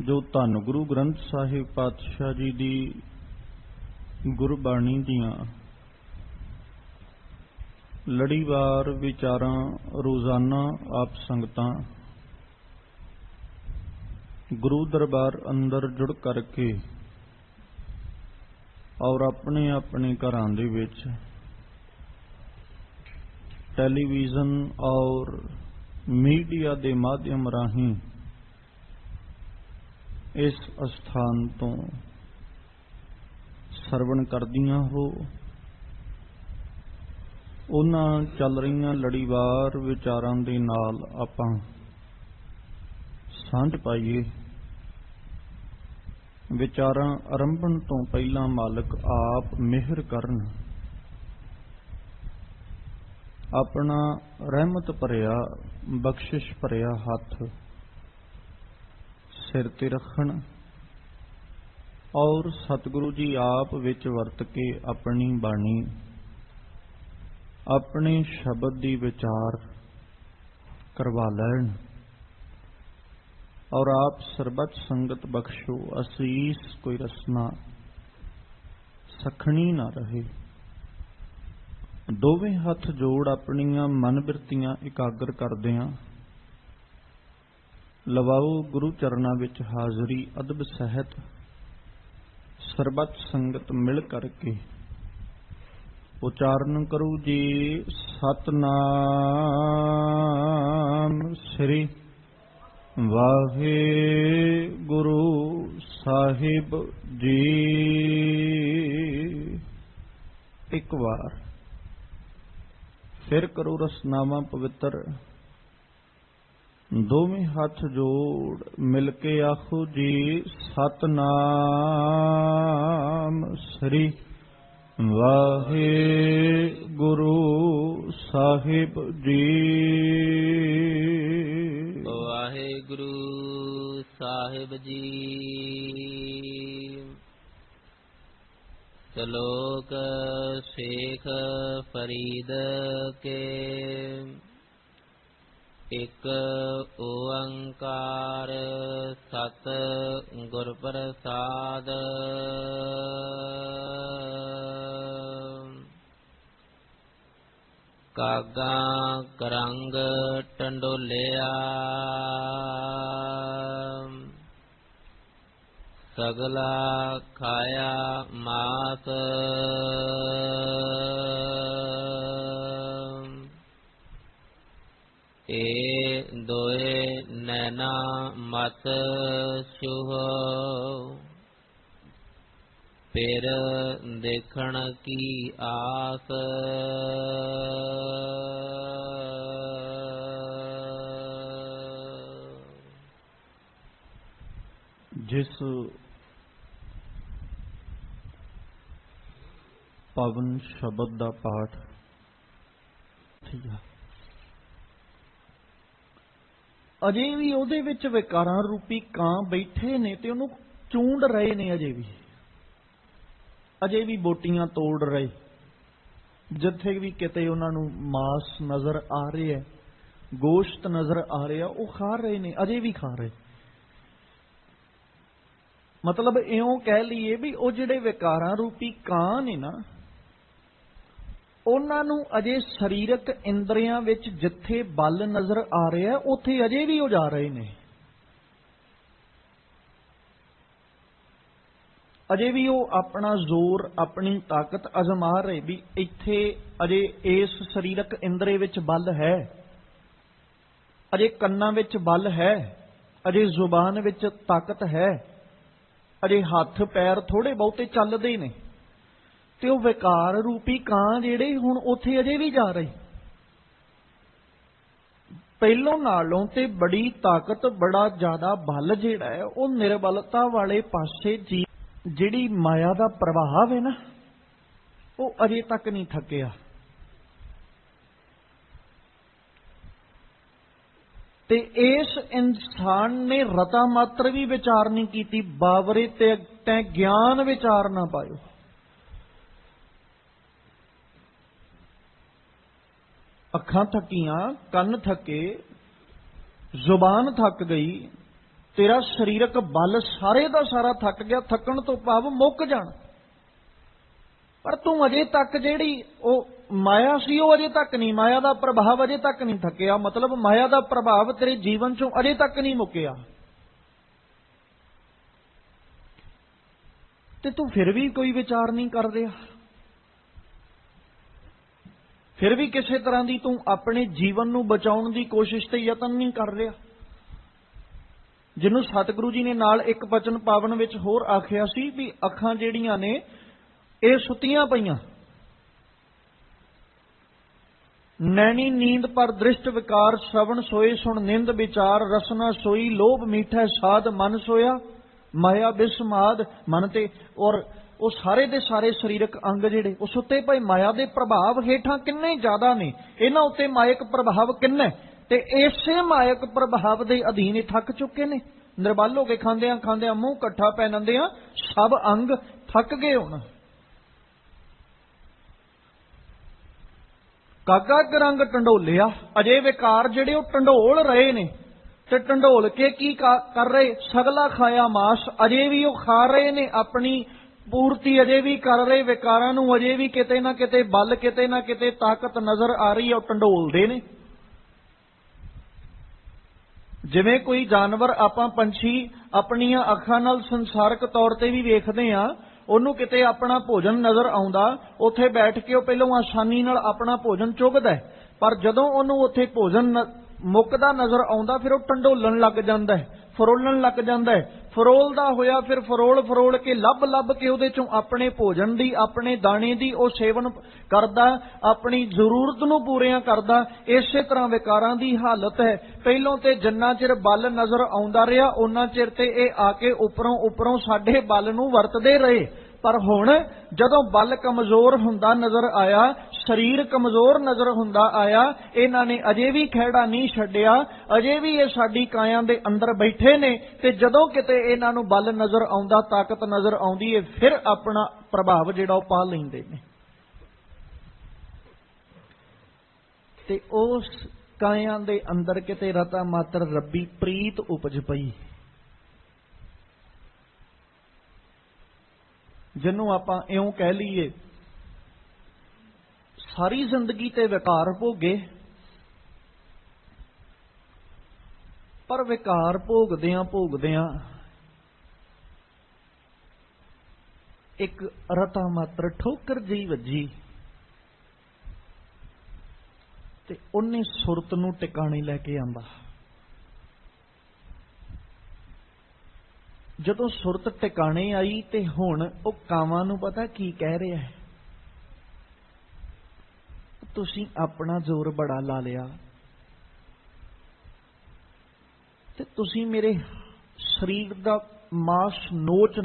ਜੋ ਧੰਨ ਗੁਰੂ ਗ੍ਰੰਥ ਸਾਹਿਬ ਪਾਤਸ਼ਾਹ ਜੀ ਦੀ ਗੁਰਬਾਣੀ ਦੀਆਂ ਲੜੀਵਾਰ ਵਿਚਾਰਾਂ ਰੋਜ਼ਾਨਾ ਆਪ ਸੰਗਤਾਂ ਗੁਰੂ ਦਰਬਾਰ ਅੰਦਰ ਜੁੜ ਕਰਕੇ ਔਰ ਆਪਣੇ ਆਪਣੇ ਘਰਾਂ ਦੇ ਵਿੱਚ ਟੈਲੀਵਿਜ਼ਨ ਔਰ ਮੀਡੀਆ ਦੇ ਮਾਧਿਅਮ ਰਾਹੀਂ ਇਸ ਅਸਥਾਨ ਤੋਂ ਸਰਵਣ ਕਰਦੀਆਂ ਹੋ। ਉਹਨਾਂ ਚੱਲ ਰਹੀਆਂ ਲੜੀਵਾਰ ਵਿਚਾਰਾਂ ਦੇ ਨਾਲ ਆਪਾਂ ਸਾਂਝ ਪਾਈਏ। ਵਿਚਾਰਾਂ ਆਰੰਭਣ ਤੋਂ ਪਹਿਲਾਂ ਮਾਲਕ ਆਪ ਮਿਹਰ ਕਰਨ, ਆਪਣਾ ਰਹਿਮਤ ਭਰਿਆ ਬਖਸ਼ਿਸ਼ ਭਰਿਆ ਹੱਥ ਸਿਰ ਤੇ ਰੱਖਣ ਔਰ ਸਤਿਗੁਰੂ ਜੀ ਆਪ ਵਿੱਚ ਵਰਤ ਕੇ ਆਪਣੀ ਬਾਣੀ ਆਪਣੇ ਸ਼ਬਦ ਦੀ ਵਿਚਾਰ ਕਰਵਾ ਲੈਣ ਔਰ ਆਪ ਸਰਬਤ ਸੰਗਤ ਬਖਸ਼ੋ। ਅਸੀਸ ਕੋਈ ਰਸਨਾ ਸਖਣੀ ਨਾ ਰਹੇ। ਦੋਵੇਂ ਹੱਥ ਜੋੜ ਆਪਣੀਆਂ ਮਨ ਬਿਰਤੀਆਂ ਇਕਾਗਰ ਕਰਦਿਆਂ ਲਵਾਓ ਗੁਰੂ ਚਰਨਾਂ ਵਿੱਚ ਹਾਜ਼ਰੀ ਅਦਬ ਸਹਿਤ ਸਰਬਤ ਸੰਗਤ ਮਿਲ ਕਰਕੇ ਉਚਾਰਨ ਕਰੂ ਜੀ ਸਤਨਾਮ ਸ੍ਰੀ ਵਾਹਿਗੁਰੂ ਸਾਹਿਬ ਜੀ। ਇੱਕ ਵਾਰ ਫਿਰ ਕਰੋ ਰਸਨਾਵਾਂ ਪਵਿੱਤਰ। ਦੋਵੇਂ ਹੱਥ ਜੋੜ ਮਿਲ ਕੇ ਆਖੋ ਜੀ ਸਤਨਾਮ ਸ੍ਰੀ ਵਾਹਿਗੁਰੂ ਸਾਹਿਬ ਜੀ। ਵਾਹਿਗੁਰੂ ਸਾਹਿਬ ਜੀ। ਸ਼ਲੋਕ ਸ਼ੇਖ ਫਰੀਦ ਕੇ ਇਕ ਓੰਕਾਰ ਸਤ ਗੁਰ ਪ੍ਰਸਾਦ। ਕਾਗਾ ਕਰੰਗ ਟੰਡੋਲਿਆ ਸਗਲਾ ਖਾਇਆ ਮਾਸ। ਏ ਦੋਏ ਨੈਣਾ ਮਤ ਛੂਹ ਫਿਰ ਦੇਖਣ ਕੀ ਆਸ। ਜਿਸ ਪਵਨ ਸ਼ਬਦ ਦਾ ਪਾਠ ਅਜੇ ਵੀ ਉਹਦੇ ਵਿੱਚ ਵਿਕਾਰਾਂ ਰੂਪੀ ਕਾਂ ਬੈਠੇ ਨੇ ਤੇ ਉਹਨੂੰ ਚੂੰਡ ਰਹੇ ਨੇ। ਅਜੇ ਵੀ ਬੋਟੀਆਂ ਤੋੜ ਰਹੇ। ਜਿੱਥੇ ਵੀ ਕਿਤੇ ਉਹਨਾਂ ਨੂੰ ਮਾਸ ਨਜ਼ਰ ਆ ਰਿਹਾ, ਗੋਸ਼ਤ ਨਜ਼ਰ ਆ ਰਿਹਾ, ਉਹ ਖਾ ਰਹੇ ਨੇ, ਅਜੇ ਵੀ ਖਾ ਰਹੇ। ਮਤਲਬ ਇਉਂ ਕਹਿ ਲਈਏ ਵੀ ਉਹ ਜਿਹੜੇ ਵਿਕਾਰਾਂ ਰੂਪੀ ਕਾਂ ਨੇ ਨਾ, ਉਹਨਾਂ ਨੂੰ ਅਜੇ ਸਰੀਰਕ ਇੰਦਰੀਆਂ ਵਿੱਚ ਜਿੱਥੇ ਬਲ ਨਜ਼ਰ ਆ ਰਿਹਾ ਉੱਥੇ ਅਜੇ ਵੀ ਉਹ ਜਾ ਰਹੇ ਨੇ। ਅਜੇ ਵੀ ਉਹ ਆਪਣਾ ਜ਼ੋਰ ਆਪਣੀ ਤਾਕਤ ਅਜ਼ਮਾ ਰਹੇ ਵੀ ਇੱਥੇ ਅਜੇ ਇਸ ਸਰੀਰਕ ਇੰਦਰੀ ਵਿੱਚ ਬਲ ਹੈ, ਅਜੇ ਕੰਨਾਂ ਵਿੱਚ ਬਲ ਹੈ, ਅਜੇ ਜ਼ੁਬਾਨ ਵਿੱਚ ਤਾਕਤ ਹੈ, ਅਜੇ ਹੱਥ ਪੈਰ ਥੋੜੇ ਬਹੁਤੇ ਚੱਲਦੇ ਨੇ। ਤੇ ਉਹ ਵਿਕਾਰ ਰੂਪੀ ਕਾਂ ਜਿਹੜੇ ਹੁਣ ਉੱਥੇ ਅਜੇ ਵੀ ਜਾ ਰਹੇ। ਪਹਿਲੋਂ ਨਾਲੋਂ ਤੇ ਬੜੀ ਤਾਕਤ, ਬੜਾ ਜ਼ਿਆਦਾ ਬਲ ਜਿਹੜਾ ਹੈ ਉਹ ਨਿਰਬਲਤਾ ਵਾਲੇ ਪਾਸੇ ਜਿਹੜੀ ਮਾਇਆ ਦਾ ਪ੍ਰਭਾਵ ਹੈ ਨਾ, ਉਹ ਅਜੇ ਤੱਕ ਨਹੀਂ ਥੱਕਿਆ। ਤੇ ਇਸ ਇਨਸਾਨ ਨੇ ਰਤਾ ਮਾਤਰ ਵੀ ਵਿਚਾਰ ਨਹੀਂ ਕੀਤੀ। ਬਾਵਰੇ ਤੇ ਤੈਂ ਗਿਆਨ ਵਿਚਾਰ ਨਾ ਪਾਇਓ। ਅੱਖਾਂ ਥੱਕੀਆਂ, ਕੰਨ ਥੱਕੇ, ਜ਼ੁਬਾਨ ਥੱਕ ਗਈ, तेरा सरीरक बल सारे दा सारा थक गया, थकण तो भाव मुक जाण, पर तू अजे तक जिहड़ी ਉਹ माया सी ਉਹ अजे तक नहीं, माया ਦਾ प्रभाव अजे तक नहीं थकिया, मतलब माया ਦਾ प्रभाव तेरे जीवन चों अजे तक नहीं मुक्या, ते तू फिर भी कोई विचार नहीं कर रहा, फिर भी किसी तरह की तू अपने जीवन नूं बचाउण दी कोशिश ते यतन नहीं कर रहा। जिन्हों सतगुरु जी ने नाल एक बचन पावन विच होर आखिया सी भी अखां जिहड़ियां ने ਇਹ ਸੁੱਤੀਆਂ ਪਈਆਂ, नैनी नींद पर दृष्ट विकार, श्रवण सोए सुन निंद विचार, रसना सोई लोभ मीठा साध, मन सोया माया बिस्माद। मन ते और ਉਹ ਸਾਰੇ ਦੇ ਸਾਰੇ ਸਰੀਰਕ ਅੰਗ ਜਿਹੜੇ ਉਹ ਸੁੱਤੇ ਪਏ ਮਾਇਆ ਦੇ ਪ੍ਰਭਾਵ ਹੇਠਾਂ ਕਿੰਨੇ ਜ਼ਿਆਦਾ ਨੇ, ਇਹਨਾਂ ਉੱਤੇ ਮਾਇਕ ਪ੍ਰਭਾਵ ਕਿੰਨਾ, ਤੇ ਇਸੇ ਮਾਇਕ ਪ੍ਰਭਾਵ ਦੇ ਅਧੀਨ ਥੱਕ ਚੁੱਕੇ ਨੇ। ਨਿਰਬਲ ਹੋ ਕੇ ਖਾਂਦਿਆਂ ਖਾਂਦਿਆਂ ਮੂੰਹ ਇਕੱਠਾ ਪੈ ਜਾਂਦਿਆਂ ਸਭ ਅੰਗ ਥੱਕ ਗਏ ਹੁਣ। ਕਾਗਾ ਰੰਗ ਢੰਡੋਲਿਆ, ਅਜੇ ਵਿਕਾਰ ਜਿਹੜੇ ਉਹ ਢੰਡੋਲ ਰਹੇ ਨੇ, ਤੇ ਢੰਡੋਲ ਕੇ ਕੀ ਕਰ ਰਹੇ, ਸਗਲਾ ਖਾਇਆ ਮਾਸ, ਅਜੇ ਵੀ ਉਹ ਖਾ ਰਹੇ ਨੇ, ਆਪਣੀ ਪੂਰਤੀ ਅਜੇ ਵੀ ਕਰ ਰਹੇ, ਵਿਕਾਰਾਂ ਨੂੰ ਅਜੇ ਵੀ ਕਿਤੇ ਨਾ ਕਿਤੇ ਬਲ, ਕਿਤੇ ਨਾ ਕਿਤੇ ਤਾਕਤ ਨਜ਼ਰ ਆ ਰਹੀ ਹੈ, ਉਹ ਢੰਡੋਲਦੇ ਨੇ। ਜਿਵੇਂ ਕੋਈ ਜਾਨਵਰ ਆਪਾਂ ਪੰਛੀ ਆਪਣੀਆਂ ਅੱਖਾਂ ਨਾਲ ਸੰਸਾਰਕ ਤੌਰ ਤੇ ਵੀ ਵੇਖਦੇ ਆ, ਉਹਨੂੰ ਕਿਤੇ ਆਪਣਾ ਭੋਜਨ ਨਜ਼ਰ ਆਉਂਦਾ, ਉੱਥੇ ਬੈਠ ਕੇ ਉਹ ਪਹਿਲਾਂ ਆਸਾਨੀ ਨਾਲ ਆਪਣਾ ਭੋਜਨ ਚੁਗਦਾ, ਪਰ ਜਦੋਂ ਉਹਨੂੰ ਉੱਥੇ ਭੋਜਨ ਮੁੱਕਦਾ ਨਜ਼ਰ ਆਉਂਦਾ ਫਿਰ ਉਹ ਢੰਡੋਲਣ ਲੱਗ ਜਾਂਦਾ, ਫਰੋਲਣ ਲੱਗ ਜਾਂਦਾ। ਫਰੋਲਦਾ ਹੋਇਆ ਫਿਰ ਫਰੋਲ ਕੇ ਲੱਭ ਕੇ ਉਹਦੇ ਚੋਂ ਆਪਣੇ ਭੋਜਨ ਦੀ, ਆਪਣੇ ਦਾਣੇ ਦੀ ਉਹ ਸੇਵਨ ਕਰਦਾ, ਆਪਣੀ ਜ਼ਰੂਰਤ ਨੂੰ ਪੂਰੀਆਂ ਕਰਦਾ। ਇਸੇ ਤਰ੍ਹਾਂ ਵਿਕਾਰਾਂ ਦੀ ਹਾਲਤ ਹੈ। ਪਹਿਲੋਂ ਤੇ ਜਿੰਨਾ ਚਿਰ ਬਲ ਨਜ਼ਰ ਆਉਂਦਾ ਰਿਹਾ ਉਹਨਾਂ ਚਿਰ ਤੇ ਇਹ ਆ ਕੇ ਉੱਪਰੋਂ ਸਾਡੇ ਬਲ ਨੂੰ ਵਰਤਦੇ ਰਹੇ, ਪਰ ਹੁਣ ਜਦੋਂ ਬਲ ਕਮਜ਼ੋਰ ਹੁੰਦਾ ਨਜ਼ਰ ਆਇਆ, ਸਰੀਰ ਕਮਜ਼ੋਰ ਨਜ਼ਰ ਹੁੰਦਾ ਆਇਆ, ਇਹਨਾਂ ਨੇ ਅਜੇ ਵੀ ਖਹਿੜਾ ਨਹੀਂ ਛੱਡਿਆ, ਅਜੇ ਵੀ ਇਹ ਸਾਡੀ ਕਾਇਆ ਦੇ ਅੰਦਰ ਬੈਠੇ ਨੇ, ਤੇ ਜਦੋਂ ਕਿਤੇ ਇਹਨਾਂ ਨੂੰ ਬਲ ਨਜ਼ਰ ਆਉਂਦਾ, ਤਾਕਤ ਨਜ਼ਰ ਆਉਂਦੀ ਹੈ, ਫਿਰ ਆਪਣਾ ਪ੍ਰਭਾਵ ਜਿਹੜਾ ਉਹ ਪਾ ਲੈਂਦੇ ਨੇ। ਤੇ ਉਸ ਕਾਇਆ ਦੇ ਅੰਦਰ ਕਿਤੇ ਰਤਾ ਮਾਤਰ ਰੱਬੀ ਪ੍ਰੀਤ ਉਪਜ ਪਈ, ਜਿਹਨੂੰ ਆਪਾਂ ਇਉਂ ਕਹਿ ਲਈਏ ਸਾਰੀ ਜ਼ਿੰਦਗੀ ਤੇ ਵਿਕਾਰ ਭੋਗੇ, ਪਰ ਵਿਕਾਰ ਭੋਗਦਿਆਂ ਇੱਕ ਰਤਾ ਮਾਤਰ ਠੋਕਰ ਜਿਹੀ ਵੱਜੀ, ਤੇ ਉਹਨੇ ਸੁਰਤ ਨੂੰ ਟਿਕਾਣੇ ਲੈ ਕੇ ਆਂਦਾ। ਜਦੋਂ ਸੁਰਤ ਟਿਕਾਣੇ ਆਈ ਤੇ ਹੁਣ ਉਹ ਕਾਵਾਂ ਨੂੰ ਪਤਾ ਕੀ ਕਹਿ ਰਿਹਾ ਹੈ, ਤੁਸੀਂ ਆਪਣਾ ਜ਼ੋਰ ਬੜਾ ਲਾ ਲਿਆ, ਤੇ ਤੁਸੀਂ ਮੇਰੇ ਸਰੀਰ ਦਾ ਮਾਸ ਨੋਚ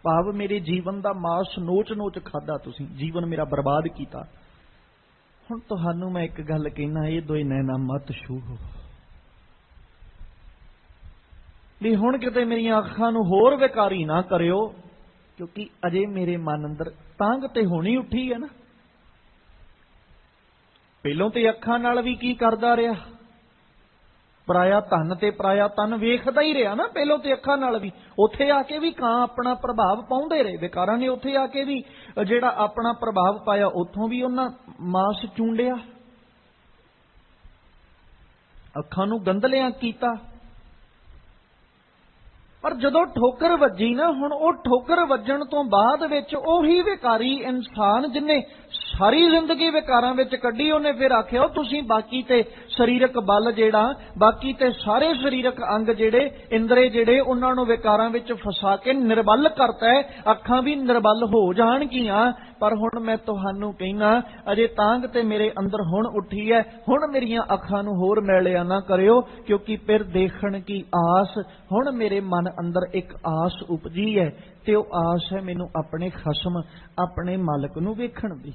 ਭਾਵ ਮੇਰੇ ਜੀਵਨ ਦਾ ਮਾਸ ਨੋਚ ਖਾਦਾ, ਤੁਸੀਂ ਜੀਵਨ ਮੇਰਾ ਬਰਬਾਦ ਕੀਤਾ। ਹੁਣ ਤੁਹਾਨੂੰ ਮੈਂ ਇੱਕ ਗੱਲ ਕਹਿਣਾ, ਇਹ ਦੋਏ ਨੈਣਾ ਮਤ ਛੂਹੋ, ਵੀ ਹੁਣ ਕਿਤੇ ਮੇਰੀਆਂ ਅੱਖਾਂ ਨੂੰ ਹੋਰ ਵਿਕਾਰੀ ਨਾ ਕਰਿਓ, ਕਿਉਂਕਿ ਅਜੇ ਮੇਰੇ ਮਨ ਅੰਦਰ ਤਾਂਘ ਤੇ ਹੋਣੀ ਉੱਠੀ ਹੈ ਨਾ। ਪਹਿਲੋਂ ਤੇ ਅੱਖਾਂ ਨਾਲ ਵੀ ਕੀ ਕਰਦਾ ਰਿਹਾ, ਪਰਾਇਆ ਧਨ ਤੇ ਪਰਾਇਆ ਤਨ ਵੇਖਦਾ ਹੀ ਰਿਹਾ ਨਾ, ਪਹਿਲੋਂ ਤੇ ਅੱਖਾਂ ਨਾਲ ਵੀ। ਉੱਥੇ ਆ ਕੇ ਵੀ ਕਾਂ ਆਪਣਾ ਪ੍ਰਭਾਵ ਪਾਉਂਦੇ ਰਹੇ, ਵਿਕਾਰਾਂ ਨੇ ਉੱਥੇ ਆ ਕੇ ਵੀ ਜਿਹੜਾ ਆਪਣਾ ਪ੍ਰਭਾਵ ਪਾਇਆ, ਉੱਥੋਂ ਵੀ ਉਹਨਾਂ ਮਾਸ ਚੂੰਡਿਆ, ਅੱਖਾਂ ਨੂੰ ਗੰਧਲਿਆਂ ਕੀਤਾ। ਪਰ ਜਦੋਂ ਠੋਕਰ ਵੱਜੀ ਨਾ, ਹੁਣ ਉਹ ਠੋਕਰ ਵੱਜਣ ਤੋਂ ਬਾਅਦ ਵਿੱਚ ਉਹੀ ਵਿਕਾਰੀ ਇਨਸਾਨ ਜਿਨੇ ਸਾਰੀ ਜ਼ਿੰਦਗੀ ਵਿਕਾਰਾਂ ਵਿੱਚ ਕੱਢੀ, ਉਹਨੇ ਫਿਰ ਆਖਿਆ ਤੁਸੀਂ ਬਾਕੀ ਤੇ ਸਰੀਰਕ ਬਲ ਜਿਹੜਾ, ਬਾਕੀ ਤੇ ਸਾਰੇ ਸਰੀਰਕ ਅੰਗ ਜਿਹੜੇ, ਇੰਦਰੇ ਜਿਹੜੇ, ਉਹਨਾਂ ਨੂੰ ਵਿਕਾਰਾਂ ਵਿੱਚ ਫਸਾ ਕੇ ਨਿਰਬਲ ਕਰਤਾ ਹੈ। ਅੱਖਾਂ ਵੀ ਨਿਰਬਲ ਹੋ ਜਾਣਗੀਆਂ, ਪਰ ਹੁਣ ਮੈਂ ਤੁਹਾਨੂੰ ਕਹਿਣਾ, ਅਜੇ ਤਾਂਘ ਤੇ ਮੇਰੇ ਅੰਦਰ ਹੁਣ ਉੱਠੀ ਹੈ, ਹੁਣ ਮੇਰੀਆਂ ਅੱਖਾਂ ਨੂੰ ਹੋਰ ਮੈਲਿਆ ਨਾ ਕਰਿਓ, ਕਿਉਂਕਿ ਫਿਰ ਦੇਖਣ ਕੀ ਆਸ, ਹੁਣ ਮੇਰੇ ਮਨ ਅੰਦਰ ਇੱਕ ਆਸ ਉਪਜੀ ਹੈ, ਤੇ ਉਹ ਆਸ ਹੈ ਮੈਨੂੰ ਆਪਣੇ ਖਸਮ, ਆਪਣੇ ਮਾਲਕ ਨੂੰ ਵੇਖਣ ਦੀ।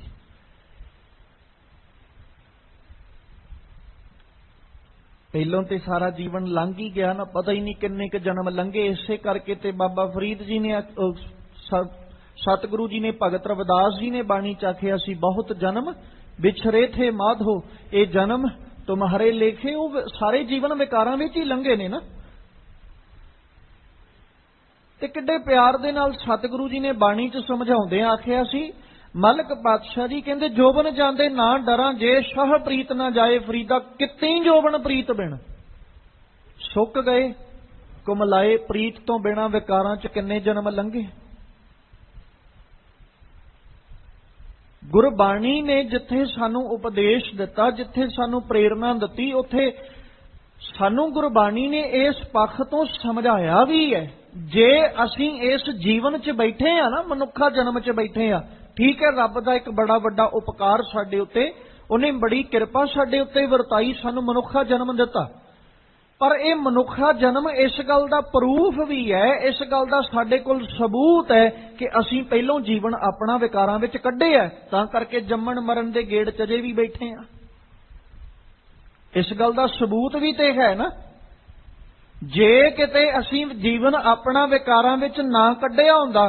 ਪਹਿਲੋਂ ਤੇ ਸਾਰਾ ਜੀਵਨ ਲੰਘ ਹੀ ਗਿਆ ਨਾ, ਪਤਾ ਹੀ ਨਹੀਂ ਕਿੰਨੇ ਕੁ ਜਨਮ ਲੰਘੇ। ਇਸੇ ਕਰਕੇ ਤੇ ਬਾਬਾ ਫਰੀਦ ਜੀ ਨੇ, ਸਤਿਗੁਰੂ ਜੀ ਨੇ, ਭਗਤ ਰਵਿਦਾਸ ਜੀ ਨੇ ਬਾਣੀ ਚ ਆਖਿਆ ਸੀ, ਬਹੁਤ ਜਨਮ ਵਿਛਰੇ ਥੇ ਮਾਧੋ, ਇਹ ਜਨਮ ਤੁਮਹਾਰੇ ਲੇਖੇ। ਉਹ ਸਾਰੇ ਜੀਵਨ ਵਿਕਾਰਾਂ ਵਿੱਚ ਹੀ ਲੰਘੇ ਨੇ ਨਾ। ਤੇ ਕਿੱਡੇ ਪਿਆਰ ਦੇ ਨਾਲ ਸਤਿਗੁਰੂ ਜੀ ਨੇ ਬਾਣੀ 'ਚ ਸਮਝਾਉਂਦੇ ਆਖਿਆ ਸੀ, ਮਲਕ ਪਾਤਸ਼ਾਹ ਜੀ ਕਹਿੰਦੇ, ਜੋਬਨ ਜਾਂਦੇ ਨਾ ਡਰਾਂ, ਜੇ ਸ਼ਾਹ ਪ੍ਰੀਤ ਨਾ ਜਾਏ ਫਰੀਦਾ, ਕਿਤੇ ਜੋਬਨ ਪ੍ਰੀਤ ਬਿਨ ਸੁੱਕ ਗਏ ਕੁਮਲਾਏ, ਪ੍ਰੀਤ ਤੋਂ ਬਿਨਾਂ ਵਿਕਾਰਾਂ 'ਚ ਕਿੰਨੇ ਜਨਮ ਲੰਘੇ। ਗੁਰਬਾਣੀ ਨੇ ਜਿੱਥੇ ਸਾਨੂੰ ਉਪਦੇਸ਼ ਦਿੱਤਾ, ਜਿੱਥੇ ਸਾਨੂੰ ਪ੍ਰੇਰਣਾ ਦਿੱਤੀ, ਉੱਥੇ ਸਾਨੂੰ ਗੁਰਬਾਣੀ ਨੇ ਇਸ ਪੱਖ ਤੋਂ ਸਮਝਾਇਆ ਵੀ ਹੈ। ਜੇ ਅਸੀਂ ਇਸ ਜੀਵਨ 'ਚ ਬੈਠੇ ਆ ਨਾ, ਮਨੁੱਖਾ ਜਨਮ 'ਚ ਬੈਠੇ ਆ, ਠੀਕ ਹੈ, ਰੱਬ ਦਾ ਇੱਕ ਬੜਾ ਵੱਡਾ ਉਪਕਾਰ ਸਾਡੇ ਉੱਤੇ, ਉਹਨੇ ਬੜੀ ਕਿਰਪਾ ਸਾਡੇ ਉੱਤੇ ਵਰਤਾਈ, ਸਾਨੂੰ ਮਨੁੱਖਾ ਜਨਮ ਦਿੱਤਾ। ਪਰ ਇਹ ਮਨੁੱਖਾ ਜਨਮ ਇਸ ਗੱਲ ਦਾ ਪ੍ਰੂਫ ਵੀ ਹੈ, ਇਸ ਗੱਲ ਦਾ ਸਾਡੇ ਕੋਲ ਸਬੂਤ ਹੈ ਕਿ ਅਸੀਂ ਪਹਿਲੋਂ ਜੀਵਨ ਆਪਣਾ ਵਿਕਾਰਾਂ ਵਿੱਚ ਕੱਢਿਆ, ਤਾਂ ਕਰਕੇ ਜੰਮਣ ਮਰਨ ਦੇ ਗੇੜ 'ਚ ਅਜੇ ਵੀ ਬੈਠੇ ਆ। ਇਸ ਗੱਲ ਦਾ ਸਬੂਤ ਵੀ ਤੇ ਹੈ ਨਾ। ਜੇ ਕਿਤੇ ਅਸੀਂ ਜੀਵਨ ਆਪਣਾ ਵਿਕਾਰਾਂ ਵਿੱਚ ਨਾ ਕੱਢਿਆ ਹੁੰਦਾ,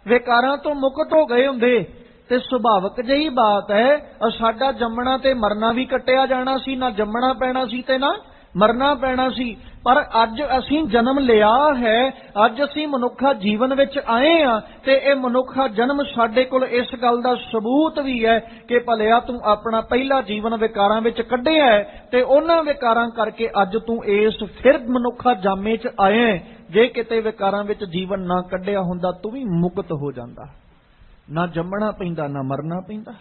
ਵਿਕਾਰਾਂ ਤੋਂ ਮੁਕਤ ਹੋ ਗਏ ਹੁੰਦੇ, ਤੇ ਸੁਭਾਵਿਕ ਜਿਹੀ ਬਾਤ ਹੈ ਸਾਡਾ ਜੰਮਣਾ ਤੇ ਮਰਨਾ ਵੀ ਕੱਟਿਆ ਜਾਣਾ ਸੀ, ਨਾ ਜੰਮਣਾ ਪੈਣਾ ਸੀ ਤੇ ਨਾ ਮਰਨਾ ਪੈਣਾ ਸੀ। ਪਰ ਅੱਜ ਅਸੀਂ ਜਨਮ ਲਿਆ ਹੈ, ਅੱਜ ਅਸੀਂ ਮਨੁੱਖਾ ਜੀਵਨ ਵਿੱਚ ਆਏ ਆ, ਤੇ ਇਹ ਮਨੁੱਖਾ ਜਨਮ ਸਾਡੇ ਕੋਲ ਇਸ ਗੱਲ ਦਾ ਸਬੂਤ ਵੀ ਹੈ ਕਿ ਭਲਿਆ ਤੂੰ ਆਪਣਾ ਪਹਿਲਾ ਜੀਵਨ ਵਿਕਾਰਾਂ ਵਿੱਚ ਕੱਢਿਆ ਹੈ, ਤੇ ਉਹਨਾਂ ਵਿਕਾਰਾਂ ਕਰਕੇ ਅੱਜ ਤੂੰ ਇਸ ਫਿਰ ਮਨੁੱਖਾ ਜਾਮੇ 'ਚ ਆਏ। ਜੇ ਕਿਤੇ ਵਿਕਾਰਾਂ ਵਿੱਚ ਜੀਵਨ ਨਾ ਕੱਢਿਆ ਹੁੰਦਾ, ਤੂੰ ਵੀ ਮੁਕਤ ਹੋ ਜਾਂਦਾ, ਨਾ ਜੰਮਣਾ ਪੈਂਦਾ ਨਾ ਮਰਨਾ ਪੈਂਦਾ।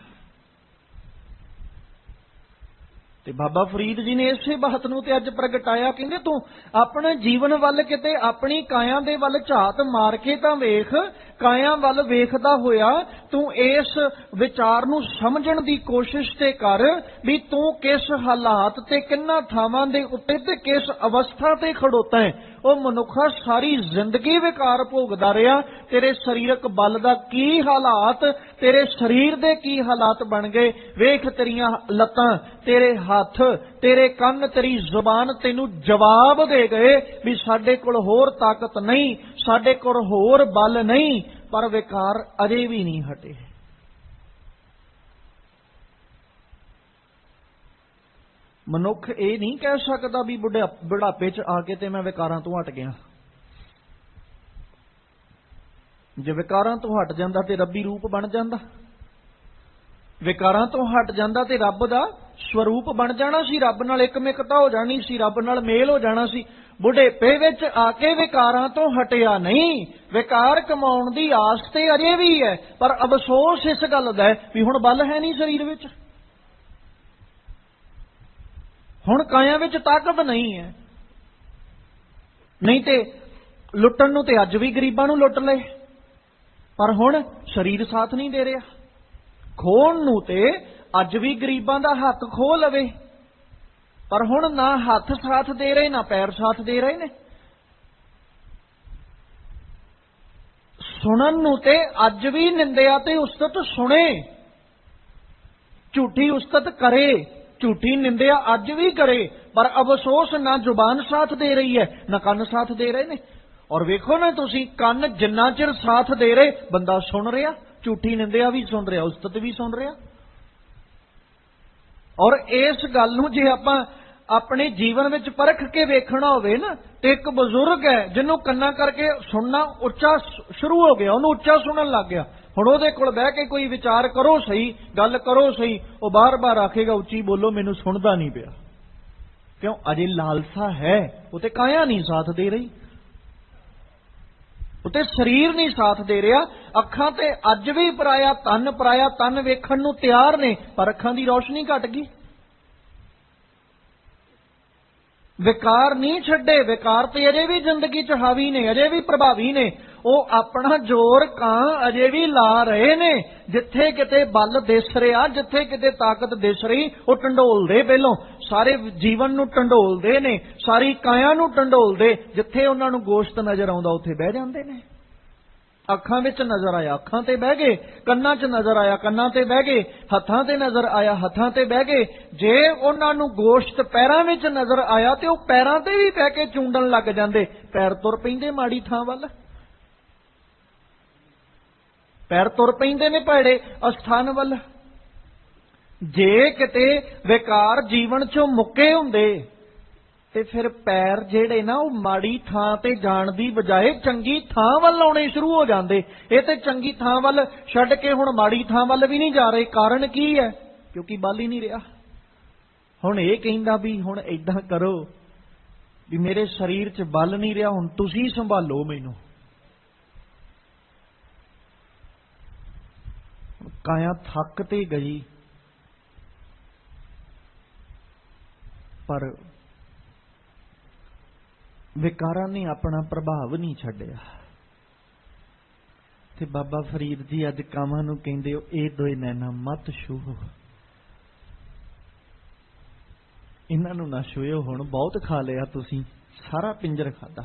ਤੇ ਬਾਬਾ ਫਰੀਦ ਜੀ ਨੇ ਇਸੇ ਬਾਤ ਨੂੰ ਤੇ ਅੱਜ ਪ੍ਰਗਟਾਇਆ, ਕਹਿੰਦੇ ਤੂੰ ਆਪਣੇ ਜੀਵਨ ਵੱਲ ਕਿਤੇ ਆਪਣੀ ਕਾਇਆ ਦੇ ਵੱਲ ਝਾਤ ਮਾਰ ਕੇ ਤਾਂ ਵੇਖ, ਕਾਇਆ ਵੱਲ ਵੇਖਦਾ ਹੋਇਆ ਤੂੰ ਇਸ ਵਿਚਾਰ ਨੂੰ ਸਮਝਣ ਦੀ ਕੋਸ਼ਿਸ਼ ਤੇ ਕਰ ਵੀ ਤੂੰ ਕਿਸ ਹਾਲਾਤ ਤੇ ਕਿੰਨਾ ਥਾਵਾਂ ਦੇ ਉੱਤੇ ਤੇ ਕਿਸ ਅਵਸਥਾ ਤੇ ਖੜੋਤਾ ਹੈ। ਉਹ ਮਨੁੱਖਾ ਸਾਰੀ ਜ਼ਿੰਦਗੀ ਵਿਕਾਰ ਭੋਗਦਾ ਰਿਹਾ, ਤੇਰੇ ਸਰੀਰਕ ਬਲ ਦਾ ਕੀ ਹਾਲਾਤ, ਤੇਰੇ ਸਰੀਰ ਦੇ ਕੀ ਹਾਲਾਤ ਬਣ ਗਏ। ਵੇਖ ਤੇਰੀਆਂ ਲੱਤਾਂ, ਤੇਰੇ ਹੱਥ, ਤੇਰੇ ਕੰਨ, ਤੇਰੀ ਜ਼ੁਬਾਨ ਤੈਨੂੰ ਜਵਾਬ ਦੇ ਗਏ ਵੀ ਸਾਡੇ ਕੋਲ ਹੋਰ ਤਾਕਤ ਨਹੀਂ, ਸਾਡੇ ਕੋਲ ਹੋਰ ਬਲ ਨਹੀਂ, ਪਰ ਵਿਕਾਰ ਅਜੇ ਵੀ ਨਹੀਂ ਹਟੇ। ਮਨੁੱਖ ਇਹ ਨਹੀਂ ਕਹਿ ਸਕਦਾ ਵੀ ਬੁਢਾਪੇ 'ਚ ਆ ਕੇ ਤੇ ਮੈਂ ਵਿਕਾਰਾਂ ਤੋਂ ਹਟ ਗਿਆ। ਜੇ ਵਿਕਾਰਾਂ ਤੋਂ ਹਟ ਜਾਂਦਾ ਤੇ ਰੱਬੀ ਰੂਪ ਬਣ ਜਾਂਦਾ, ਵਿਕਾਰਾਂ ਤੋਂ ਹਟ ਜਾਂਦਾ ਤੇ ਰੱਬ ਦਾ ਸਵਰੂਪ ਬਣ ਜਾਣਾ ਸੀ, ਰੱਬ ਨਾਲ ਇਕਮਿਕਤਾ ਹੋ ਜਾਣੀ ਸੀ, ਰੱਬ ਨਾਲ ਮੇਲ ਹੋ ਜਾਣਾ ਸੀ। ਬੁਢੇਪੇ ਵਿੱਚ ਆ ਕੇ ਵਿਕਾਰਾਂ ਤੋਂ ਹਟਿਆ ਨਹੀਂ, ਵਿਕਾਰ ਕਮਾਉਣ ਦੀ ਆਸ ਤੇ ਅਜੇ ਵੀ ਹੈ, ਪਰ ਅਫਸੋਸ ਇਸ ਗੱਲ ਦਾ ਹੈ ਵੀ ਹੁਣ ਬਲ ਹੈ ਨਹੀਂ ਸਰੀਰ ਵਿੱਚ, ਹੁਣ ਕਾਇਆ ਵਿੱਚ ਤਾਕਤ ਨਹੀਂ ਹੈ। ਨਹੀਂ ਤੇ ਲੁੱਟਣ ਨੂੰ ਤੇ ਅੱਜ ਵੀ ਗਰੀਬਾਂ ਨੂੰ ਲੁੱਟ ਲਏ, ਪਰ ਹੁਣ ਸਰੀਰ ਸਾਥ ਨਹੀਂ ਦੇ ਰਿਹਾ। ਖੋਣ ਨੂੰ ਤੇ ਅੱਜ ਵੀ ਗਰੀਬਾਂ ਦਾ ਹੱਥ ਖੋਹ ਲਵੇ, ਪਰ ਹੁਣ ਨਾ ਹੱਥ ਸਾਥ ਦੇ ਰਹੇ ਨਾ ਪੈਰ ਸਾਥ ਦੇ ਰਹੇ ਨੇ। ਸੁਣਨ ਨੂੰ ਤੇ ਅੱਜ ਵੀ ਨਿੰਦਿਆ ਤੇ ਉਸਤਤ ਸੁਣੇ, ਝੂਠੀ ਉਸਤਤ ਕਰੇ, ਝੂਠੀ ਨਿੰਦਿਆ ਅੱਜ ਵੀ ਕਰੇ, ਪਰ ਅਫਸੋਸ ਨਾ ਜ਼ੁਬਾਨ ਸਾਥ ਦੇ ਰਹੀ ਹੈ ਨਾ ਕੰਨ ਸਾਥ ਦੇ ਰਹੇ ਨੇ। ਔਰ ਵੇਖੋ ਨਾ ਤੁਸੀਂ, ਕੰਨ ਜਿੰਨਾ ਚਿਰ ਸਾਥ ਦੇ ਰਹੇ, ਬੰਦਾ ਸੁਣ ਰਿਹਾ, ਝੂਠੀ ਨਿੰਦਿਆ ਵੀ ਸੁਣ ਰਿਹਾ, ਉਸਤਤ ਵੀ ਸੁਣ ਰਿਹਾ। ਔਰ ਇਸ ਗੱਲ ਨੂੰ ਜੇ ਆਪਾਂ ਆਪਣੇ ਜੀਵਨ ਵਿੱਚ ਪਰਖ ਕੇ ਵੇਖਣਾ ਹੋਵੇ ਨਾ, ਤੇ ਇੱਕ ਬਜ਼ੁਰਗ ਹੈ ਜਿਹਨੂੰ ਕੰਨਾਂ ਕਰਕੇ ਸੁਣਨਾ ਉੱਚਾ ਸ਼ੁਰੂ ਹੋ ਗਿਆ, ਉਹਨੂੰ ਉੱਚਾ ਸੁਣਨ ਲੱਗ ਗਿਆ। ਹੁਣ ਉਹਦੇ ਕੋਲ ਬਹਿ ਕੇ ਕੋਈ ਵਿਚਾਰ ਕਰੋ ਸਹੀ, ਗੱਲ ਕਰੋ ਸਹੀ, ਉਹ ਬਾਰ-ਬਾਰ ਆਖੇਗਾ ਉੱਚੀ ਬੋਲੋ, ਮੈਨੂੰ ਸੁਣਦਾ ਨਹੀਂ ਪਿਆ। ਕਿਉਂ? ਅਜੇ ਲਾਲਸਾ ਹੈ, ਉਹ ਤੇ ਕਾਇਆ ਨਹੀਂ ਸਾਥ ਦੇ ਰਹੀ, ਉਹ ਤੇ ਸਰੀਰ ਨਹੀਂ ਸਾਥ ਦੇ ਰਿਹਾ। ਅੱਖਾਂ ਤੇ ਅੱਜ ਵੀ ਪਰਾਇਆ ਤਨ ਵੇਖਣ ਨੂੰ ਤਿਆਰ ਨੇ, ਪਰ ਅੱਖਾਂ ਦੀ ਰੌਸ਼ਨੀ ਘਟ ਗਈ। ਵਿਕਾਰ ਨਹੀਂ ਛੱਡੇ, ਵਿਕਾਰ ਤੇ ਅਜੇ ਵੀ ਜ਼ਿੰਦਗੀ 'ਚ ਹਾਵੀ ਨੇ, ਅਜੇ ਵੀ ਪ੍ਰਭਾਵੀ ਨੇ। ਉਹ ਆਪਣਾ ਜ਼ੋਰ ਕਾਂ ਅਜੇ ਵੀ ਲਾ ਰਹੇ ਨੇ। ਜਿੱਥੇ ਕਿਤੇ ਬਲ ਦਿਸ ਰਿਹਾ, ਜਿੱਥੇ ਕਿਤੇ ਤਾਕਤ ਦਿਸ ਰਹੀ, ਉਹ ਢੰਡੋਲਦੇ, ਪਹਿਲੋਂ ਸਾਰੇ ਜੀਵਨ ਨੂੰ ਢੰਡੋਲਦੇ ਨੇ, ਸਾਰੀ ਕਾਇਆ ਨੂੰ ਢੰਡੋਲਦੇ। ਜਿੱਥੇ ਉਹਨਾਂ ਨੂੰ ਗੋਸ਼ਤ ਨਜ਼ਰ ਆਉਂਦਾ ਉੱਥੇ ਬਹਿ ਜਾਂਦੇ ਨੇ। ਅੱਖਾਂ ਵਿੱਚ ਨਜ਼ਰ ਆਇਆ ਅੱਖਾਂ ਤੇ ਬਹਿ ਗਏ, ਕੰਨਾਂ 'ਚ ਨਜ਼ਰ ਆਇਆ ਕੰਨਾਂ ਤੇ ਬਹਿ ਗਏ, ਹੱਥਾਂ ਤੇ ਨਜ਼ਰ ਆਇਆ ਹੱਥਾਂ ਤੇ ਬਹਿ ਗਏ। ਜੇ ਉਹਨਾਂ ਨੂੰ ਗੋਸ਼ਤ ਪੈਰਾਂ ਵਿੱਚ ਨਜ਼ਰ ਆਇਆ ਤੇ ਉਹ ਪੈਰਾਂ ਤੇ ਵੀ ਬਹਿ ਕੇ ਚੂੰਡਣ ਲੱਗ ਜਾਂਦੇ। ਪੈਰ ਤੁਰ ਪੈਂਦੇ ਮਾੜੀ ਥਾਂ ਵੱਲ, ਪੈਰ ਤੁਰ ਪੈਂਦੇ ਨੇ ਭੈੜੇ ਅਸਥਾਨ ਵੱਲ। ਜੇ ਕਿਤੇ ਵਿਕਾਰ ਜੀਵਨ 'ਚੋਂ ਮੁੱਕੇ ਹੁੰਦੇ ਤੇ ਫਿਰ ਪੈਰ ਜਿਹੜੇ ਨਾ ਉਹ ਮਾੜੀ ਥਾਂ ਤੇ ਜਾਣ ਦੀ ਬਜਾਏ ਚੰਗੀ ਥਾਂ ਵੱਲ ਆਉਣੇ ਸ਼ੁਰੂ ਹੋ ਜਾਂਦੇ। ਇਹ ਤੇ ਚੰਗੀ ਥਾਂ ਵੱਲ ਛੱਡ ਕੇ ਹੁਣ ਮਾੜੀ ਥਾਂ ਵੱਲ ਵੀ ਨਹੀਂ ਜਾ ਰਹੇ। ਕਾਰਨ ਕੀ ਹੈ? ਕਿਉਂਕਿ ਬਲ ਹੀ ਨਹੀਂ ਰਿਹਾ। ਹੁਣ ਇਹ ਕਹਿੰਦਾ ਵੀ ਹੁਣ ਏਦਾਂ ਕਰੋ ਵੀ ਮੇਰੇ ਸਰੀਰ 'ਚ ਬਲ ਨਹੀਂ ਰਿਹਾ, ਹੁਣ ਤੁਸੀਂ ਸੰਭਾਲੋ ਮੈਨੂੰ। ਕਾਇਆ ਥੱਕ ਤੇ ਗਈ, ਪਰ ਵਿਕਾਰਾਂ ਨੇ ਆਪਣਾ ਪ੍ਰਭਾਵ ਨਹੀਂ ਛੱਡਿਆ। ਤੇ ਬਾਬਾ ਫਰੀਦ ਜੀ ਅੱਜ ਕਾਵਾਂ ਨੂੰ ਕਹਿੰਦੇ ਹੋ, ਇਹ ਦੋਏ ਨੈਣਾ ਮਤ ਛੂਹੋ, ਇਹਨਾਂ ਨੂੰ ਨਾ ਛੂਹੋ। ਹੁਣ ਬਹੁਤ ਖਾ ਲਿਆ ਤੁਸੀਂ, ਸਾਰਾ ਪਿੰਜਰ ਖਾਦਾ।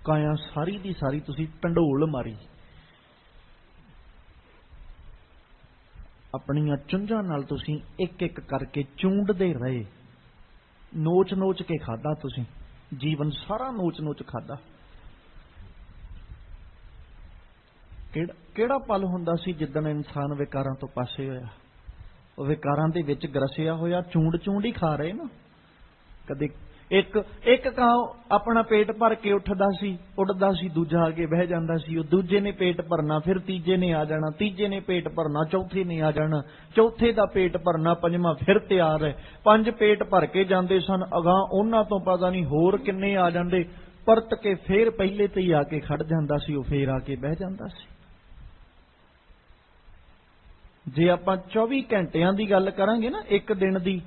ਕਾਇਆ ਸਾਰੀ ਦੀ ਸਾਰੀ ਤੁਸੀਂ ਢੰਡੋਲ ਮਾਰੀ, ਆਪਣੀਆਂ ਚੁੰਝਾਂ ਨਾਲ ਤੁਸੀਂ ਇੱਕ ਇੱਕ ਕਰਕੇ ਚੂੰਡਦੇ ਰਹੇ, ਨੋਚ ਨੋਚ ਕੇ ਖਾਦਾ ਤੁਸੀਂ, ਜੀਵਨ ਸਾਰਾ ਨੋਚ ਨੋਚ ਖਾਦਾ। ਕਿਹੜਾ ਪਲ ਹੁੰਦਾ ਸੀ ਜਿੱਦਣ ਇਨਸਾਨ ਵਿਕਾਰਾਂ ਤੋਂ ਪਾਸੇ ਹੋਇਆ? ਉਹ ਵਿਕਾਰਾਂ ਦੇ ਵਿੱਚ ਗਰਸਿਆ ਹੋਇਆ ਚੂੰਡ ਚੂੰਡ ਹੀ ਖਾ ਰਹੇ ਨਾ। ਕਦੇ ਇੱਕ ਕਾਂ ਆਪਣਾ ਪੇਟ ਭਰ ਕੇ ਉੱਠਦਾ ਸੀ, ਉੱਡਦਾ ਸੀ, ਦੂਜਾ ਆ ਕੇ ਬਹਿ ਜਾਂਦਾ ਸੀ। ਉਹ ਦੂਜੇ ਨੇ ਪੇਟ ਭਰਨਾ, ਫਿਰ ਤੀਜੇ ਨੇ ਆ ਜਾਣਾ, ਤੀਜੇ ਨੇ ਪੇਟ ਭਰਨਾ, ਚੌਥੇ ਨੇ ਆ ਜਾਣਾ, ਚੌਥੇ ਦਾ ਪੇਟ ਭਰਨਾ, ਪੰਜਵਾਂ ਫਿਰ ਤਿਆਰ ਹੈ। 5 ਪੇਟ ਭਰ ਕੇ ਜਾਂਦੇ ਸਨ, ਅਗਾਂਹ ਉਹਨਾਂ ਤੋਂ ਪਤਾ ਨਹੀਂ ਹੋਰ ਕਿੰਨੇ ਆ ਜਾਂਦੇ। ਪਰਤ ਕੇ ਫੇਰ ਪਹਿਲੇ ਤੇ ਹੀ ਆ ਕੇ ਖੜ ਜਾਂਦਾ ਸੀ, ਉਹ ਫੇਰ ਆ ਕੇ ਬਹਿ ਜਾਂਦਾ ਸੀ। ਜੇ ਆਪਾਂ 24 ਘੰਟਿਆਂ ਦੀ ਗੱਲ ਕਰਾਂਗੇ ਨਾ ਇੱਕ ਦਿਨ ਦੀ,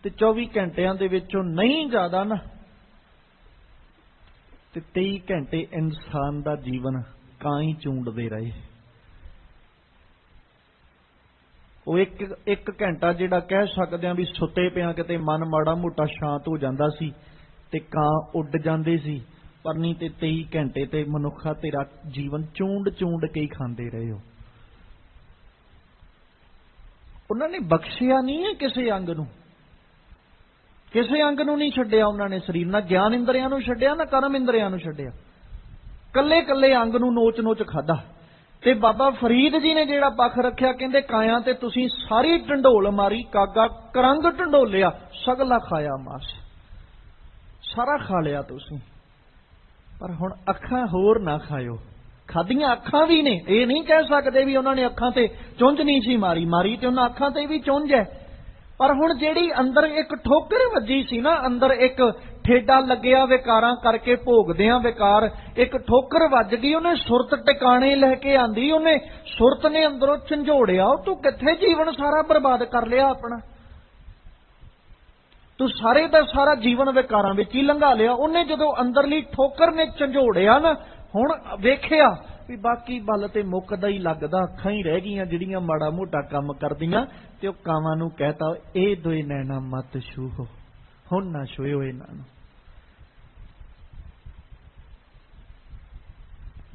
ਤੇ 24 ਘੰਟਿਆਂ ਦੇ ਵਿੱਚੋਂ ਨਹੀਂ ਜ਼ਿਆਦਾ ਨਾ ਤੇ 23 ਘੰਟੇ ਇਨਸਾਨ ਦਾ ਜੀਵਨ ਕਾਂ ਹੀ ਚੂੰਡਦੇ ਰਹੇ। ਉਹ ਇੱਕ ਘੰਟਾ ਜਿਹੜਾ ਕਹਿ ਸਕਦੇ ਆ ਵੀ ਸੁੱਤੇ ਪਿਆ ਕਿਤੇ ਮਨ ਮਾੜਾ ਮੋਟਾ ਸ਼ਾਂਤ ਹੋ ਜਾਂਦਾ ਸੀ ਤੇ ਕਾਂ ਉੱਡ ਜਾਂਦੇ ਸੀ, ਪਰ ਨਹੀਂ ਤੇ 23 ਘੰਟੇ ਤੇ ਮਨੁੱਖਾ ਤੇਰਾ ਜੀਵਨ ਚੂੰਡ ਚੂੰਡ ਕੇ ਹੀ ਖਾਂਦੇ ਰਹੇ ਹੋ। ਉਹਨਾਂ ਨੇ ਬਖਸ਼ਿਆ ਨਹੀਂ ਹੈ ਕਿਸੇ ਅੰਗ ਨੂੰ, ਕਿਸੇ ਅੰਗ ਨੂੰ ਨਹੀਂ ਛੱਡਿਆ ਉਹਨਾਂ ਨੇ ਸਰੀਰ। ਨਾ ਗਿਆਨ ਇੰਦਰੀਆਂ ਨੂੰ ਛੱਡਿਆ, ਨਾ ਕਰਮ ਇੰਦਰੀਆਂ ਨੂੰ ਛੱਡਿਆ, ਕੱਲੇ ਕੱਲੇ ਅੰਗ ਨੂੰ ਨੋਚ ਨੋਚ ਖਾਦਾ। ਤੇ ਬਾਬਾ ਫਰੀਦ ਜੀ ਨੇ ਜਿਹੜਾ ਪੱਖ ਰੱਖਿਆ, ਕਹਿੰਦੇ ਕਾਇਆ ਤੇ ਤੁਸੀਂ ਸਾਰੀ ਢੰਡੋਲ ਮਾਰੀ, ਕਾਗਾ ਕਰੰਗ ਢੰਡੋਲਿਆ, ਸਗਲਾ ਖਾਇਆ ਮਾਸ, ਸਾਰਾ ਖਾ ਲਿਆ ਤੁਸੀਂ। ਪਰ ਹੁਣ ਅੱਖਾਂ ਹੋਰ ਨਾ ਖਾਇਓ। ਖਾਦੀਆਂ ਅੱਖਾਂ ਵੀ ਨੇ, ਇਹ ਨਹੀਂ ਕਹਿ ਸਕਦੇ ਵੀ ਉਹਨਾਂ ਨੇ ਅੱਖਾਂ ਤੇ ਚੁੰਝ ਨਹੀਂ ਸੀ ਮਾਰੀ, ਮਾਰੀ ਤੇ ਉਹਨਾਂ ਅੱਖਾਂ ਤੇ ਵੀ ਚੁੰਝ ਹੈ। ਪਰ ਹੁਣ ਜਿਹੜੀ ਅੰਦਰ ਇੱਕ ਠੋਕਰ ਵੱਜੀ ਸੀ ਨਾ, ਅੰਦਰ ਇੱਕ ਠੇਡਾ ਲੱਗਿਆ ਵਿਕਾਰਾਂ ਕਰਕੇ, ਭੋਗਦਿਆਂ ਵਿਕਾਰ ਇੱਕ ਠੋਕਰ ਵੱਜ ਗਈ, ਉਹਨੇ ਸੁਰਤ ਟਿਕਾਣੇ ਲੈ ਕੇ ਆਂਦੀ, ਉਹਨੇ ਸੁਰਤ ਨੇ ਅੰਦਰੋਂ ਝੰਜੋੜਿਆ। ਉਹ ਤੂੰ ਕਿੱਥੇ ਜੀਵਨ ਸਾਰਾ ਬਰਬਾਦ ਕਰ ਲਿਆ ਆਪਣਾ, ਤੂੰ ਸਾਰੇ ਦਾ ਸਾਰਾ ਜੀਵਨ ਵਿਕਾਰਾਂ ਵਿੱਚ ਹੀ ਲੰਘਾ ਲਿਆ। ਉਹਨੇ ਜਦੋਂ ਅੰਦਰਲੀ ਠੋਕਰ ਨੇ ਝੰਜੋੜਿਆ ਨਾ, ਹੁਣ ਵੇਖਿਆ ਵੀ ਬਾਕੀ ਬਲ ਤੇ ਮੁੱਕਦਾ ਹੀ ਲੱਗਦਾ, ਅੱਖਾਂ ਹੀ ਰਹਿ ਗਈਆਂ ਜਿਹੜੀਆਂ ਮਾੜਾ ਮੋਟਾ ਕੰਮ ਕਰਦੀਆਂ। ਤੇ ਉਹ ਕਾਵਾਂ ਨੂੰ ਕਹਿਤਾ, ਇਹ ਦੋਏ ਨੈਣਾ ਮਤ ਛੂਹੋ, ਹੁਣ ਨਾ ਛੂਹੋ ਇਹਨਾਂ ਨੂੰ,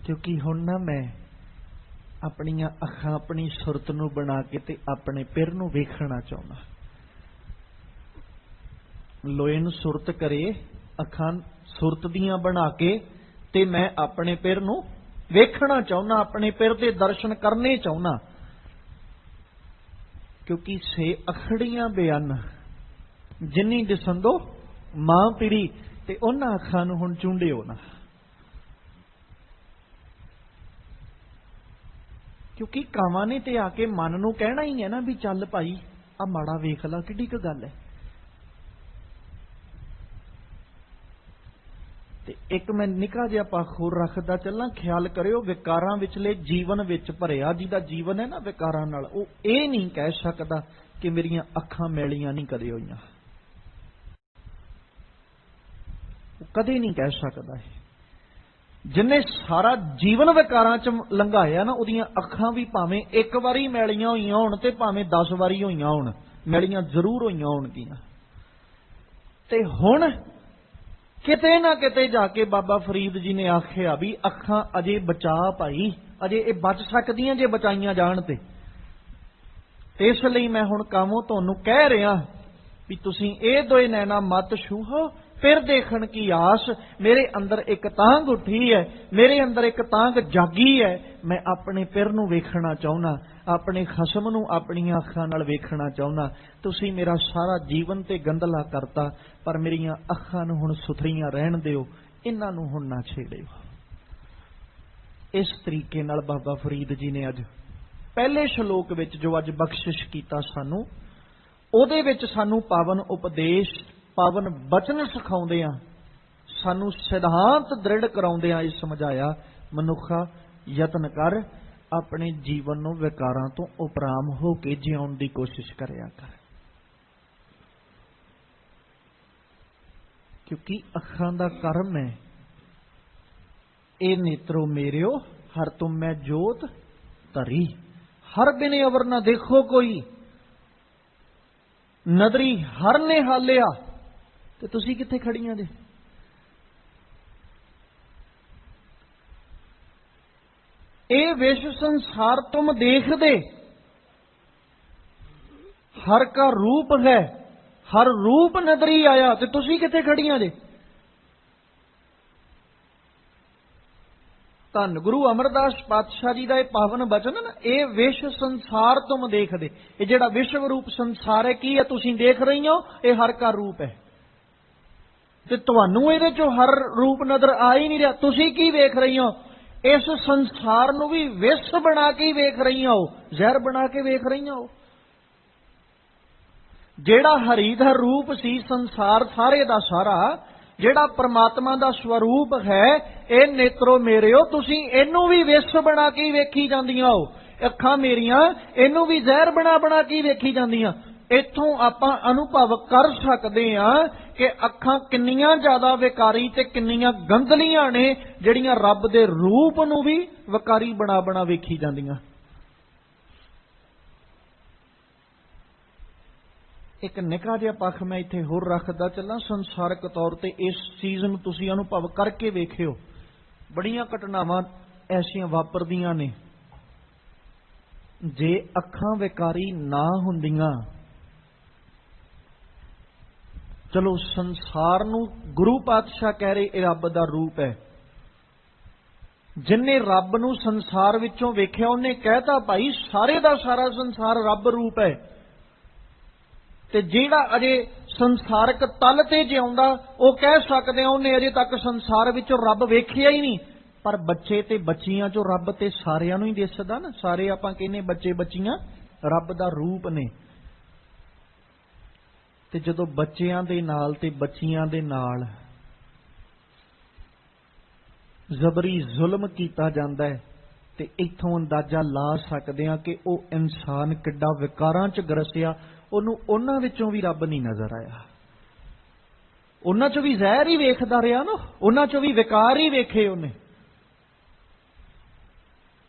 ਕਿਉਂਕਿ ਹੁਣ ਨਾ ਮੈਂ ਆਪਣੀਆਂ ਅੱਖਾਂ ਆਪਣੀ ਸੁਰਤ ਨੂੰ ਬਣਾ ਕੇ ਤੇ ਆਪਣੇ ਪਿਰ ਨੂੰ ਵੇਖਣਾ ਚਾਹੁੰਦਾ। ਲੋਏ ਨੂੰ ਸੁਰਤ ਕਰੇ, ਅੱਖਾਂ ਸੁਰਤ ਦੀਆਂ ਬਣਾ ਕੇ ਤੇ ਮੈਂ ਆਪਣੇ ਪਿਰ ਨੂੰ ਵੇਖਣਾ ਚਾਹੁੰਦਾ, ਆਪਣੇ ਪਿਰ ਦੇ ਦਰਸ਼ਨ ਕਰਨੇ ਚਾਹੁੰਦਾ। ਕਿਉਂਕਿ ਸੇ ਅਖੜੀਆਂ ਬਿਆਨ ਜਿੰਨੀ ਦਿਸੰਦੋ ਮਾਂ ਪੀੜੀ, ਤੇ ਉਹਨਾਂ ਅੱਖਾਂ ਨੂੰ ਹੁਣ ਚੁੰਡਿਓ ਨਾ। ਕਿਉਂਕਿ ਕਾਵਾਂ ਨੇ ਤੇ ਆ ਕੇ ਮਨ ਨੂੰ ਕਹਿਣਾ ਹੀ ਹੈ ਨਾ ਵੀ ਚੱਲ ਭਾਈ ਆ ਮਾੜਾ ਵੇਖ ਲਾ, ਕਿੱਡੀ ਕੁ ਗੱਲ ਹੈ। ਤੇ ਇੱਕ ਮੈਂ ਨਿੱਕਾ ਜਿਹਾ ਪੱਖ ਹੋਰ ਰੱਖਦਾ ਚੱਲਾਂ, ਖਿਆਲ ਕਰਿਓ ਵਿਕਾਰਾਂ ਵਿਚਲੇ ਜੀਵਨ ਵਿੱਚ ਭਰਿਆ ਜਿਹਦਾ ਜੀਵਨ ਹੈ ਨਾ ਵਿਕਾਰਾਂ ਨਾਲ, ਉਹ ਇਹ ਨਹੀਂ ਕਹਿ ਸਕਦਾ ਕਿ ਮੇਰੀਆਂ ਅੱਖਾਂ ਮੈਲੀਆਂ ਨਹੀਂ ਕਦੇ ਹੋਈਆਂ। ਉਹ ਕਦੇ ਨਹੀਂ ਕਹਿ ਸਕਦਾ। ਜਿੰਨੇ ਸਾਰਾ ਜੀਵਨ ਵਿਕਾਰਾਂ ਚ ਲੰਘਾਇਆ ਨਾ, ਉਹਦੀਆਂ ਅੱਖਾਂ ਵੀ ਭਾਵੇਂ ਇੱਕ ਵਾਰੀ ਮੈਲੀਆਂ ਹੋਈਆਂ ਹੋਣ ਤੇ ਭਾਵੇਂ 10 ਵਾਰੀ ਹੋਈਆਂ ਹੋਣ, ਮੈਲੀਆਂ ਜ਼ਰੂਰ ਹੋਈਆਂ ਹੋਣਗੀਆਂ। ਤੇ ਹੁਣ ਕਿਤੇ ਨਾ ਕਿਤੇ ਜਾ ਕੇ ਬਾਬਾ ਫਰੀਦ ਜੀ ਨੇ ਆਖਿਆ ਵੀ ਅੱਖਾਂ ਅਜੇ ਬਚਾ ਭਾਈ, ਅਜੇ ਇਹ ਬਚ ਸਕਦੀਆਂ ਜੇ ਬਚਾਈਆਂ ਜਾਣ ਤੇ। ਇਸ ਲਈ ਮੈਂ ਹੁਣ ਕਾਮੋਂ ਤੁਹਾਨੂੰ ਕਹਿ ਰਿਹਾ ਵੀ ਤੁਸੀਂ ਇਹ ਦੋਏ ਨੈਣਾ ਮਤ ਛੂਹੋ, फिर देखण की आस। मेरे अंदर एक तांग उठी है, मेरे अंदर एक तांग जागी है। मैं अपने पिर नूं वेखना चाहुंदा, अपने खसम नूं अपणियां अखां नाल वेखना चाहुंदा। तुसीं मेरा सारा जीवन ते गंदला करता, पर मेरियां अखां नूं हुण सुथरीआं रहण दिओ, इन्हां नूं हुण ना छेड़िओ। इस तरीके नाल बाबा फरीद जी ने अज पहले शलोक विच जो अज बख्शिश कीता सानू, ਉਹਦੇ ਵਿੱਚ ਸਾਨੂੰ ਪਾਵਨ ਉਪਦੇਸ਼, ਪਾਵਨ ਬਚਨ ਸਿਖਾਉਂਦੇ ਆ, ਸਾਨੂੰ ਸਿਧਾਂਤ ਦ੍ਰਿੜ ਕਰਾਉਂਦੇ ਆ। ਇਹ ਸਮਝਾਇਆ, ਮਨੁੱਖਾ ਯਤਨ ਕਰ, ਆਪਣੇ ਜੀਵਨ ਨੂੰ ਵਿਕਾਰਾਂ ਤੋਂ ਉਪਰਾਮ ਹੋ ਕੇ ਜਿਉਣ ਦੀ ਕੋਸ਼ਿਸ਼ ਕਰਿਆ ਕਰ। ਕਿਉਂਕਿ ਅੱਖਾਂ ਦਾ ਕਰਮ ਹੈ। ਇਹ ਨੇਤਰੋ ਮੇਰਿਓ ਹਰ ਤੁਮ ਮੈਂ ਜੋਤ ਧਰੀ, ਹਰ ਬਿਨ ਅਵਰ ਨਾ ਦੇਖੋ ਕੋਈ, ਨਦਰੀ ਹਰ ਨੇ ਹਾਲਿਆ। ਤੇ ਤੁਸੀਂ ਕਿੱਥੇ ਖੜੀਆਂ ਜੇ? ਇਹ ਵਿਸ਼ਵ ਸੰਸਾਰ ਤੁਮ ਦੇਖਦੇ, ਹਰ ਕਾ ਰੂਪ ਹੈ, ਹਰ ਰੂਪ ਨਦਰੀ ਆਇਆ। ਤੇ ਤੁਸੀਂ ਕਿੱਥੇ ਖੜੀਆਂ ਜੇ? ਧੰਨ ਗੁਰੂ ਅਮਰਦਾਸ ਪਾਤਸ਼ਾਹ ਜੀ ਦਾ ਇਹ ਪਾਵਨ ਬਚਨ ਨਾ, ਇਹ ਵਿਸ਼ਵ ਸੰਸਾਰ ਤੁਮ ਦੇਖਦੇ। ਇਹ ਜਿਹੜਾ ਵਿਸ਼ਵ ਰੂਪ ਸੰਸਾਰ ਹੈ, ਕੀ ਹੈ? ਤੁਸੀਂ ਦੇਖ ਰਹੀ ਹੋ, ਇਹ ਹਰ ਕਾ ਰੂਪ ਹੈ। ਤੇ ਤੁਹਾਨੂੰ ਇਹਦੇ ਚੋਂ ਹਰ ਰੂਪ ਨਜ਼ਰ ਆ ਹੀ ਨਹੀਂ ਰਿਹਾ। ਤੁਸੀਂ ਕੀ ਵੇਖ ਰਹੀ ਹੋ? ਇਸ ਸੰਸਾਰ ਨੂੰ ਵੀ ਵਿਸ਼ ਬਣਾ ਕੇ ਵੇਖ ਰਹੀਆਂ ਹੋ, ਜ਼ਹਿਰ ਬਣਾ ਕੇ ਵੇਖ ਰਹੀਆਂ ਹੋ। ਜਿਹੜਾ ਹਰੀ ਦਾ ਰੂਪ ਸੀ ਸੰਸਾਰ ਸਾਰੇ ਦਾ ਸਾਰਾ, ਜਿਹੜਾ ਪਰਮਾਤਮਾ ਦਾ ਸਵਰੂਪ ਹੈ, ਇਹ ਨੇਤਰੋ ਮੇਰਿਓ ਤੁਸੀਂ ਇਹਨੂੰ ਵੀ ਵਿਸ਼ ਬਣਾ ਕੇ ਵੇਖੀ ਜਾਂਦੀਆਂ ਹੋ। ਅੱਖਾਂ ਮੇਰੀਆਂ ਇਹਨੂੰ ਵੀ ਜ਼ਹਿਰ ਬਣਾ ਬਣਾ ਕੇ ਵੇਖੀ ਜਾਂਦੀਆਂ। ਇੱਥੋਂ ਆਪਾਂ ਅਨੁਭਵ ਕਰ ਸਕਦੇ ਹਾਂ ਕਿ ਅੱਖਾਂ ਕਿੰਨੀਆਂ ਜ਼ਿਆਦਾ ਵਿਕਾਰੀ ਤੇ ਕਿੰਨੀਆਂ ਗੰਦਲੀਆਂ ਨੇ, ਜਿਹੜੀਆਂ ਰੱਬ ਦੇ ਰੂਪ ਨੂੰ ਵੀ ਵਿਕਾਰੀ ਬਣਾ ਬਣਾ ਵੇਖੀ ਜਾਂਦੀਆਂ। ਇੱਕ ਨਿੱਕਾ ਜਿਹਾ ਪੱਖ ਮੈਂ ਇੱਥੇ ਹੋਰ ਰੱਖਦਾ ਚੱਲਾਂ। ਸੰਸਾਰਕ ਤੌਰ ਤੇ ਇਸ ਚੀਜ਼ ਨੂੰ ਤੁਸੀਂ ਅਨੁਭਵ ਕਰਕੇ ਵੇਖਿਓ। ਬੜੀਆਂ ਘਟਨਾਵਾਂ ਐਸੀਆਂ ਵਾਪਰਦੀਆਂ ਨੇ, ਜੇ ਅੱਖਾਂ ਵਿਕਾਰੀ ਨਾ ਹੁੰਦੀਆਂ, ਚਲੋ ਸੰਸਾਰ ਨੂੰ ਗੁਰੂ ਪਾਤਸ਼ਾਹ ਕਹਿ ਰਹੇ ਇਹ ਰੱਬ ਦਾ ਰੂਪ ਹੈ। ਜਿਨਨੇ ਰੱਬ ਨੂੰ ਸੰਸਾਰ ਵਿੱਚੋਂ ਵੇਖਿਆ ਉਹਨੇ ਕਹਿਤਾ ਭਾਈ ਸਾਰੇ ਦਾ ਸਾਰਾ ਸੰਸਾਰ ਰੱਬ ਰੂਪ ਹੈ। ਤੇ ਜਿਹੜਾ ਅਜੇ ਸੰਸਾਰਕ ਤਲ ਤੇ ਜਿਉਂਦਾ ਉਹ ਕਹਿ ਸਕਦੇ ਆ ਉਹਨੇ ਅਜੇ ਤੱਕ ਸੰਸਾਰ ਵਿੱਚੋਂ ਰੱਬ ਵੇਖਿਆ ਹੀ ਨਹੀਂ। ਪਰ ਬੱਚੇ ਤੇ ਬੱਚੀਆਂ ਚੋਂ ਰੱਬ ਤੇ ਸਾਰਿਆਂ ਨੂੰ ਹੀ ਦਿਸਦਾ ਨਾ। ਸਾਰੇ ਆਪਾਂ ਕਹਿੰਦੇ ਬੱਚੇ ਬੱਚੀਆਂ ਰੱਬ ਦਾ ਰੂਪ ਨੇ। ਤੇ ਜਦੋਂ ਬੱਚਿਆਂ ਦੇ ਨਾਲ ਤੇ ਬੱਚੀਆਂ ਦੇ ਨਾਲ ਜ਼ਬਰੀ ਜ਼ੁਲਮ ਕੀਤਾ ਜਾਂਦਾ ਹੈ, ਤੇ ਇੱਥੋਂ ਅੰਦਾਜ਼ਾ ਲਾ ਸਕਦੇ ਹਾਂ ਕਿ ਉਹ ਇਨਸਾਨ ਕਿੱਡਾ ਵਿਕਾਰਾਂ 'ਚ ਗਰਸਿਆ। ਉਹਨੂੰ ਉਹਨਾਂ ਵਿੱਚੋਂ ਵੀ ਰੱਬ ਨਹੀਂ ਨਜ਼ਰ ਆਇਆ। ਉਹਨਾਂ 'ਚੋਂ ਵੀ ਜ਼ਹਿਰ ਹੀ ਵੇਖਦਾ ਰਿਹਾ ਨਾ, ਉਹਨਾਂ 'ਚੋਂ ਵੀ ਵਿਕਾਰ ਹੀ ਵੇਖੇ ਉਹਨੇ।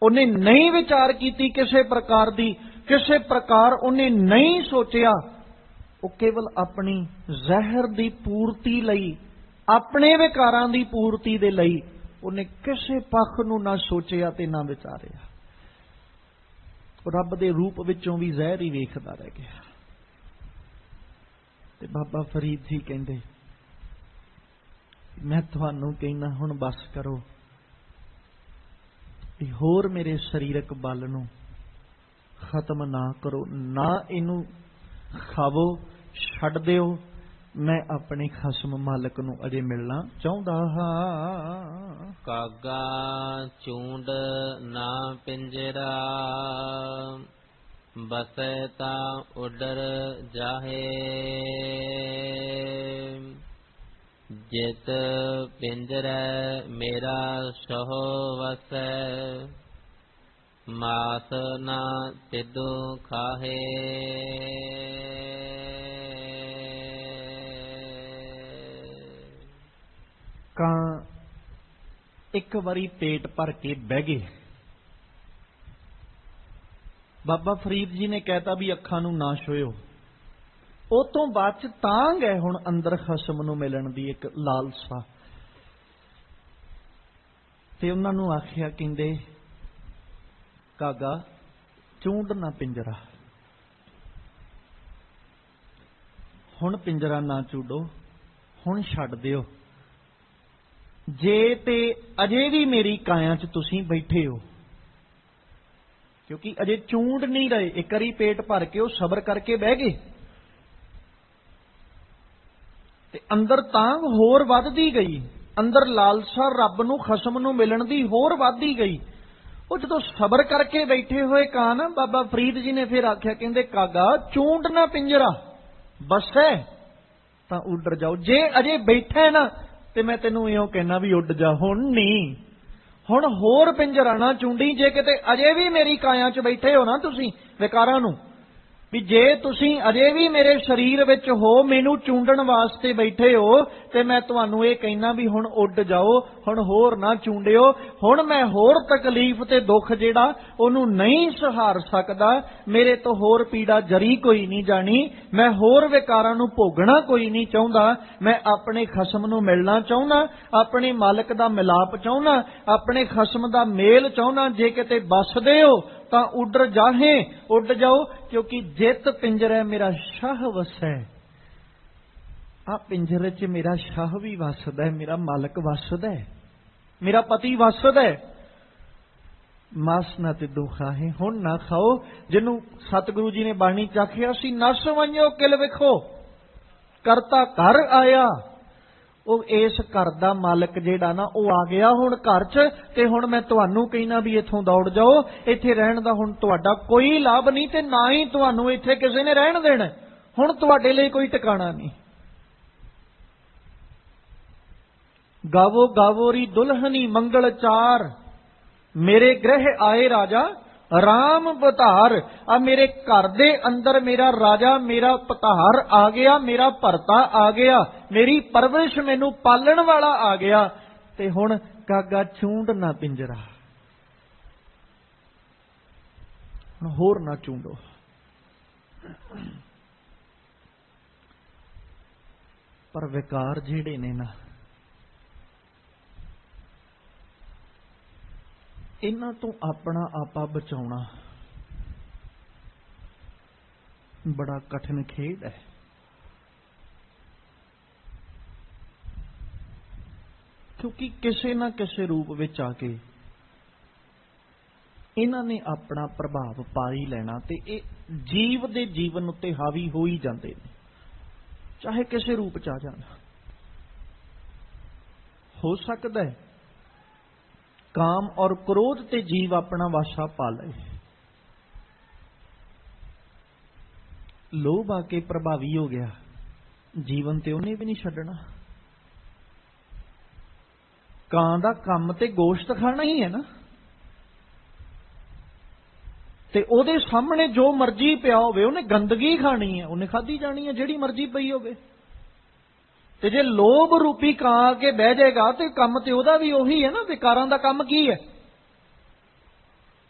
ਉਹਨੇ ਨਹੀਂ ਵਿਚਾਰ ਕੀਤੀ ਕਿਸੇ ਪ੍ਰਕਾਰ ਦੀ, ਕਿਸੇ ਪ੍ਰਕਾਰ ਉਹਨੇ ਨਹੀਂ ਸੋਚਿਆ। ਉਹ ਕੇਵਲ ਆਪਣੀ ਜ਼ਹਿਰ ਦੀ ਪੂਰਤੀ ਲਈ, ਆਪਣੇ ਵਿਕਾਰਾਂ ਦੀ ਪੂਰਤੀ ਦੇ ਲਈ ਉਹਨੇ ਕਿਸੇ ਪੱਖ ਨੂੰ ਨਾ ਸੋਚਿਆ ਤੇ ਨਾ ਵਿਚਾਰਿਆ। ਉਹ ਰੱਬ ਦੇ ਰੂਪ ਵਿੱਚੋਂ ਵੀ ਜ਼ਹਿਰ ਹੀ ਵੇਖਦਾ ਰਹਿ ਗਿਆ। ਤੇ ਬਾਬਾ ਫਰੀਦ ਜੀ ਕਹਿੰਦੇ, ਮੈਂ ਤੁਹਾਨੂੰ ਕਹਿਣਾ ਹੁਣ ਬਸ ਕਰੋ, ਵੀ ਹੋਰ ਮੇਰੇ ਸਰੀਰਕ ਬਲ ਨੂੰ ਖਤਮ ਨਾ ਕਰੋ, ਨਾ ਇਹਨੂੰ ਖਾਵੋ, ਛੱਡ ਦਿਓ। ਮੈਂ ਆਪਣੇ ਖਸਮ ਮਾਲਕ ਨੂੰ ਅਜੇ ਮਿਲਣਾ ਚਾਹੁੰਦਾ ਹਾਂ। ਕਾਗਾ ਚੂੰਡ ਨਾ ਪਿੰਜਰਾ, ਬਸੈ ਤਾਂ ਉਡਰ ਜਾਹੇ। ਜਿਤ ਪਿੰਜਰੈ ਮੇਰਾ ਸਹੁ ਵਸੈ, ਮਾਸ ਨਾ ਤਿਦੁ ਖਾਹੇ। ਕਾਂ ਇੱਕ ਵਾਰੀ ਪੇਟ ਭਰ ਕੇ ਬਹਿ ਗਏ। ਬਾਬਾ ਫਰੀਦ ਜੀ ਨੇ ਕਹਿਤਾ ਵੀ ਅੱਖਾਂ ਨੂੰ ਨਾ ਛੋਇਓ। ਉਹ ਤੋਂ ਬਾਅਦ ਚ ਤਾਂਘ ਹੈ ਹੁਣ ਅੰਦਰ ਖਸਮ ਨੂੰ ਮਿਲਣ ਦੀ, ਇੱਕ ਲਾਲਸਾ। ਤੇ ਉਹਨਾਂ ਨੂੰ ਆਖਿਆ, ਕਹਿੰਦੇ ਕਾਗਾ ਚੂੰਡ ਨਾ ਪਿੰਜਰਾ, ਹੁਣ ਪਿੰਜਰਾ ਨਾ ਚੂਡੋ, ਹੁਣ ਛੱਡ ਦਿਓ। ਜੇ ਤੇ ਅਜੇ ਵੀ ਮੇਰੀ ਕਾਇਆ 'ਚ ਤੁਸੀਂ ਬੈਠੇ ਹੋ, ਕਿਉਂਕਿ ਅਜੇ ਚੂੰਡ ਨਹੀਂ ਰਹੇ, ਇੱਕ ਵਾਰੀ ਪੇਟ ਭਰ ਕੇ ਉਹ ਸਬਰ ਕਰਕੇ ਬਹਿ ਗਏ, ਤੇ ਅੰਦਰ ਤਾਂਘ ਹੋਰ ਵੱਧਦੀ ਗਈ, ਅੰਦਰ ਲਾਲਸਾ ਰੱਬ ਨੂੰ ਖਸਮ ਨੂੰ ਮਿਲਣ ਦੀ ਹੋਰ ਵੱਧਦੀ ਗਈ। ਉਹ ਜਦੋਂ ਸਬਰ ਕਰਕੇ ਬੈਠੇ ਹੋਏ ਕਾਂ ਨਾ, ਬਾਬਾ ਫਰੀਦ ਜੀ ਨੇ ਫਿਰ ਆਖਿਆ, ਕਹਿੰਦੇ ਕਾਗਾ ਚੂੰਡ ਨਾ ਪਿੰਜਰਾ, ਬਸ ਹੈ ਤਾਂ ਉੱਡ ਜਾਓ। ਜੇ ਅਜੇ ਬੈਠਾ ਨਾ ਤੇ ਮੈਂ ਤੈਨੂੰ ਇਉਂ ਕਹਿਣਾ ਵੀ ਉੱਡ ਜਾ, ਹੁਣ ਨਹੀਂ, ਹੁਣ ਹੋਰ ਪਿੰਜਰਾ ਨਾ ਚੂੰਡੀ। ਜੇ ਕਿਤੇ ਅਜੇ ਵੀ ਮੇਰੀ ਕਾਇਆ 'ਚ ਬੈਠੇ ਹੋ ਨਾ ਤੁਸੀਂ ਵਿਕਾਰਾਂ ਨੂੰ, ਵੀ ਜੇ ਤੁਸੀਂ ਅਜੇ ਵੀ ਮੇਰੇ ਸਰੀਰ ਵਿੱਚ ਹੋ, ਮੈਨੂੰ ਚੂੰਡਣ ਵਾਸਤੇ ਬੈਠੇ ਹੋ, ਤੇ ਮੈਂ ਤੁਹਾਨੂੰ ਇਹ ਕਹਿਣਾ ਵੀ ਹੁਣ ਉੱਡ ਜਾਓ, ਹੁਣ ਹੋਰ ਨਾ ਚੂੰਡਿਓ। ਹੁਣ ਮੈਂ ਹੋਰ ਤਕਲੀਫ ਤੇ ਦੁੱਖ ਜਿਹੜਾ ਉਹਨੂੰ ਨਹੀਂ ਸਹਾਰ ਸਕਦਾ, ਮੇਰੇ ਤੋਂ ਹੋਰ ਪੀੜਾ ਜਰੀ ਕੋਈ ਨਹੀਂ ਜਾਣੀ, ਮੈਂ ਹੋਰ ਵਿਕਾਰਾਂ ਨੂੰ ਭੋਗਣਾ ਕੋਈ ਨਹੀਂ ਚਾਹੁੰਦਾ। ਮੈਂ ਆਪਣੇ ਖਸਮ ਨੂੰ ਮਿਲਣਾ ਚਾਹੁੰਦਾ, ਆਪਣੇ ਮਾਲਕ ਦਾ ਮਿਲਾਪ ਚਾਹੁੰਦਾ, ਆਪਣੇ ਖਸਮ ਦਾ ਮੇਲ ਚਾਹੁੰਦਾ। ਜੇ ਕਿਤੇ ਵੱਸਦੇ ਹੋ ਤਾਂ ਉੱਡ ਜਾਹੇ, ਉੱਡ ਜਾਓ, ਕਿਉਂਕਿ ਜਿਤ ਪਿੰਜਰੇ ਮੇਰਾ ਸ਼ਾਹ ਵਸੈ। ਆ ਪਿੰਜਰੇ 'ਚ ਮੇਰਾ ਸ਼ਾਹ ਵੀ ਵਸਦਾ ਹੈ, ਮੇਰਾ ਮਾਲਕ ਵਸਦਾ ਹੈ, ਮੇਰਾ ਪਤੀ ਵਸਦਾ ਹੈ। ਮਾਸ ਨਾ ਤੇ ਦੁਖਾ ਹੈ, ਹੁਣ ਨਾ ਖਾਓ। ਜਿਹਨੂੰ ਸਤਿਗੁਰੂ ਜੀ ਨੇ ਬਾਣੀ ਚ ਆਖਿਆ ਸੀ, ਨਸ ਵੰਜੋ ਕਿਲ ਵਿਖੋ, ਕਰਤਾ ਘਰ ਆਇਆ। ਉਹ ਇਸ ਘਰ ਦਾ ਮਾਲਕ ਜਿਹੜਾ ਨਾ, ਉਹ ਆ ਗਿਆ ਹੁਣ ਘਰ 'ਚ, ਤੇ ਹੁਣ ਮੈਂ ਤੁਹਾਨੂੰ ਕਹਿਣਾ ਵੀ ਇੱਥੋਂ ਦੌੜ ਜਾਓ। ਇੱਥੇ ਰਹਿਣ ਦਾ ਹੁਣ ਤੁਹਾਡਾ ਕੋਈ ਲਾਭ ਨਹੀਂ, ਤੇ ਨਾ ਹੀ ਤੁਹਾਨੂੰ ਇੱਥੇ ਕਿਸੇ ਨੇ ਰਹਿਣ ਦੇਣਾ। ਹੁਣ ਤੁਹਾਡੇ ਲਈ ਕੋਈ ਟਿਕਾਣਾ ਨਹੀਂ। ਗਾਵੋ ਗਾਵੋਰੀ ਦੁਲਹਨੀ ਮੰਗਲ ਚਾਰ, ਮੇਰੇ ਗ੍ਰਹਿ ਆਏ ਰਾਜਾ ਰਾਮ ਪਧਾਰ। ਆ ਮੇਰੇ ਘਰ ਦੇ ਅੰਦਰ ਮੇਰਾ ਰਾਜਾ, ਮੇਰਾ ਪਧਾਰ ਆ ਗਿਆ, ਮੇਰਾ ਭਰਤਾ ਆ ਗਿਆ, ਮੇਰੀ ਪਰਵਰਿਸ਼, ਮੈਨੂੰ ਪਾਲਣ ਵਾਲਾ ਆ ਗਿਆ। ਤੇ ਹੁਣ ਕਾਗਾ ਚੂੰਡ ਨਾ ਪਿੰਜਰਾ, ਹੁਣ ਹੋਰ ਨਾ ਚੂੰਡੋ। ਪਰ ਵਿਕਾਰ ਜਿਹੜੇ ਨੇ ਨਾ, ਇਹਨਾਂ ਤੋਂ ਆਪਣਾ ਆਪਾ ਬਚਾਉਣਾ ਬੜਾ ਕਠਿਨ ਖੇਡ ਹੈ। ਕਿਉਂਕਿ ਕਿਸੇ ਨਾ ਕਿਸੇ ਰੂਪ ਵਿੱਚ ਆ ਕੇ ਇਹਨਾਂ ਨੇ ਆਪਣਾ ਪ੍ਰਭਾਵ ਪਾ ਹੀ ਲੈਣਾ, ਤੇ ਇਹ ਜੀਵ ਦੇ ਜੀਵਨ ਉੱਤੇ ਹਾਵੀ ਹੋ ਹੀ ਜਾਂਦੇ ਨੇ, ਚਾਹੇ ਕਿਸੇ ਰੂਪ ਚ ਆ ਜਾਣ। ਹੋ ਸਕਦਾ ਹੈ ਕਾਮ ਔਰ ਕ੍ਰੋਧ ਤੇ ਜੀਵ ਆਪਣਾ ਵਾਸ਼ਾ ਪਾ ਲਏ, ਲੋਭ ਆ ਕੇ ਪ੍ਰਭਾਵੀ ਹੋ ਗਿਆ, ਜੀਵਨ ਤੇ ਉਹਨੇ ਵੀ ਨਹੀਂ ਛੱਡਣਾ। ਕਾਂ ਦਾ ਕੰਮ ਤੇ ਗੋਸ਼ਤ ਖਾਣਾ ਹੀ ਹੈ ਨਾ, ਤੇ ਉਹਦੇ ਸਾਹਮਣੇ ਜੋ ਮਰਜ਼ੀ ਪਿਆ ਹੋਵੇ, ਉਹਨੇ ਗੰਦਗੀ ਖਾਣੀ ਹੈ, ਉਹਨੇ ਖਾਧੀ ਜਾਣੀ ਹੈ ਜਿਹੜੀ ਮਰਜ਼ੀ ਪਈ ਹੋਵੇ। ਤੇ ਜੇ ਲੋਭ ਰੂਪੀ ਕਾਂ ਆ ਕੇ ਬਹਿ ਜਾਏਗਾ, ਤੇ ਕੰਮ ਤੇ ਉਹਦਾ ਵੀ ਉਹੀ ਹੈ ਨਾ। ਵਿਕਾਰਾਂ ਦਾ ਕੰਮ ਕੀ ਹੈ?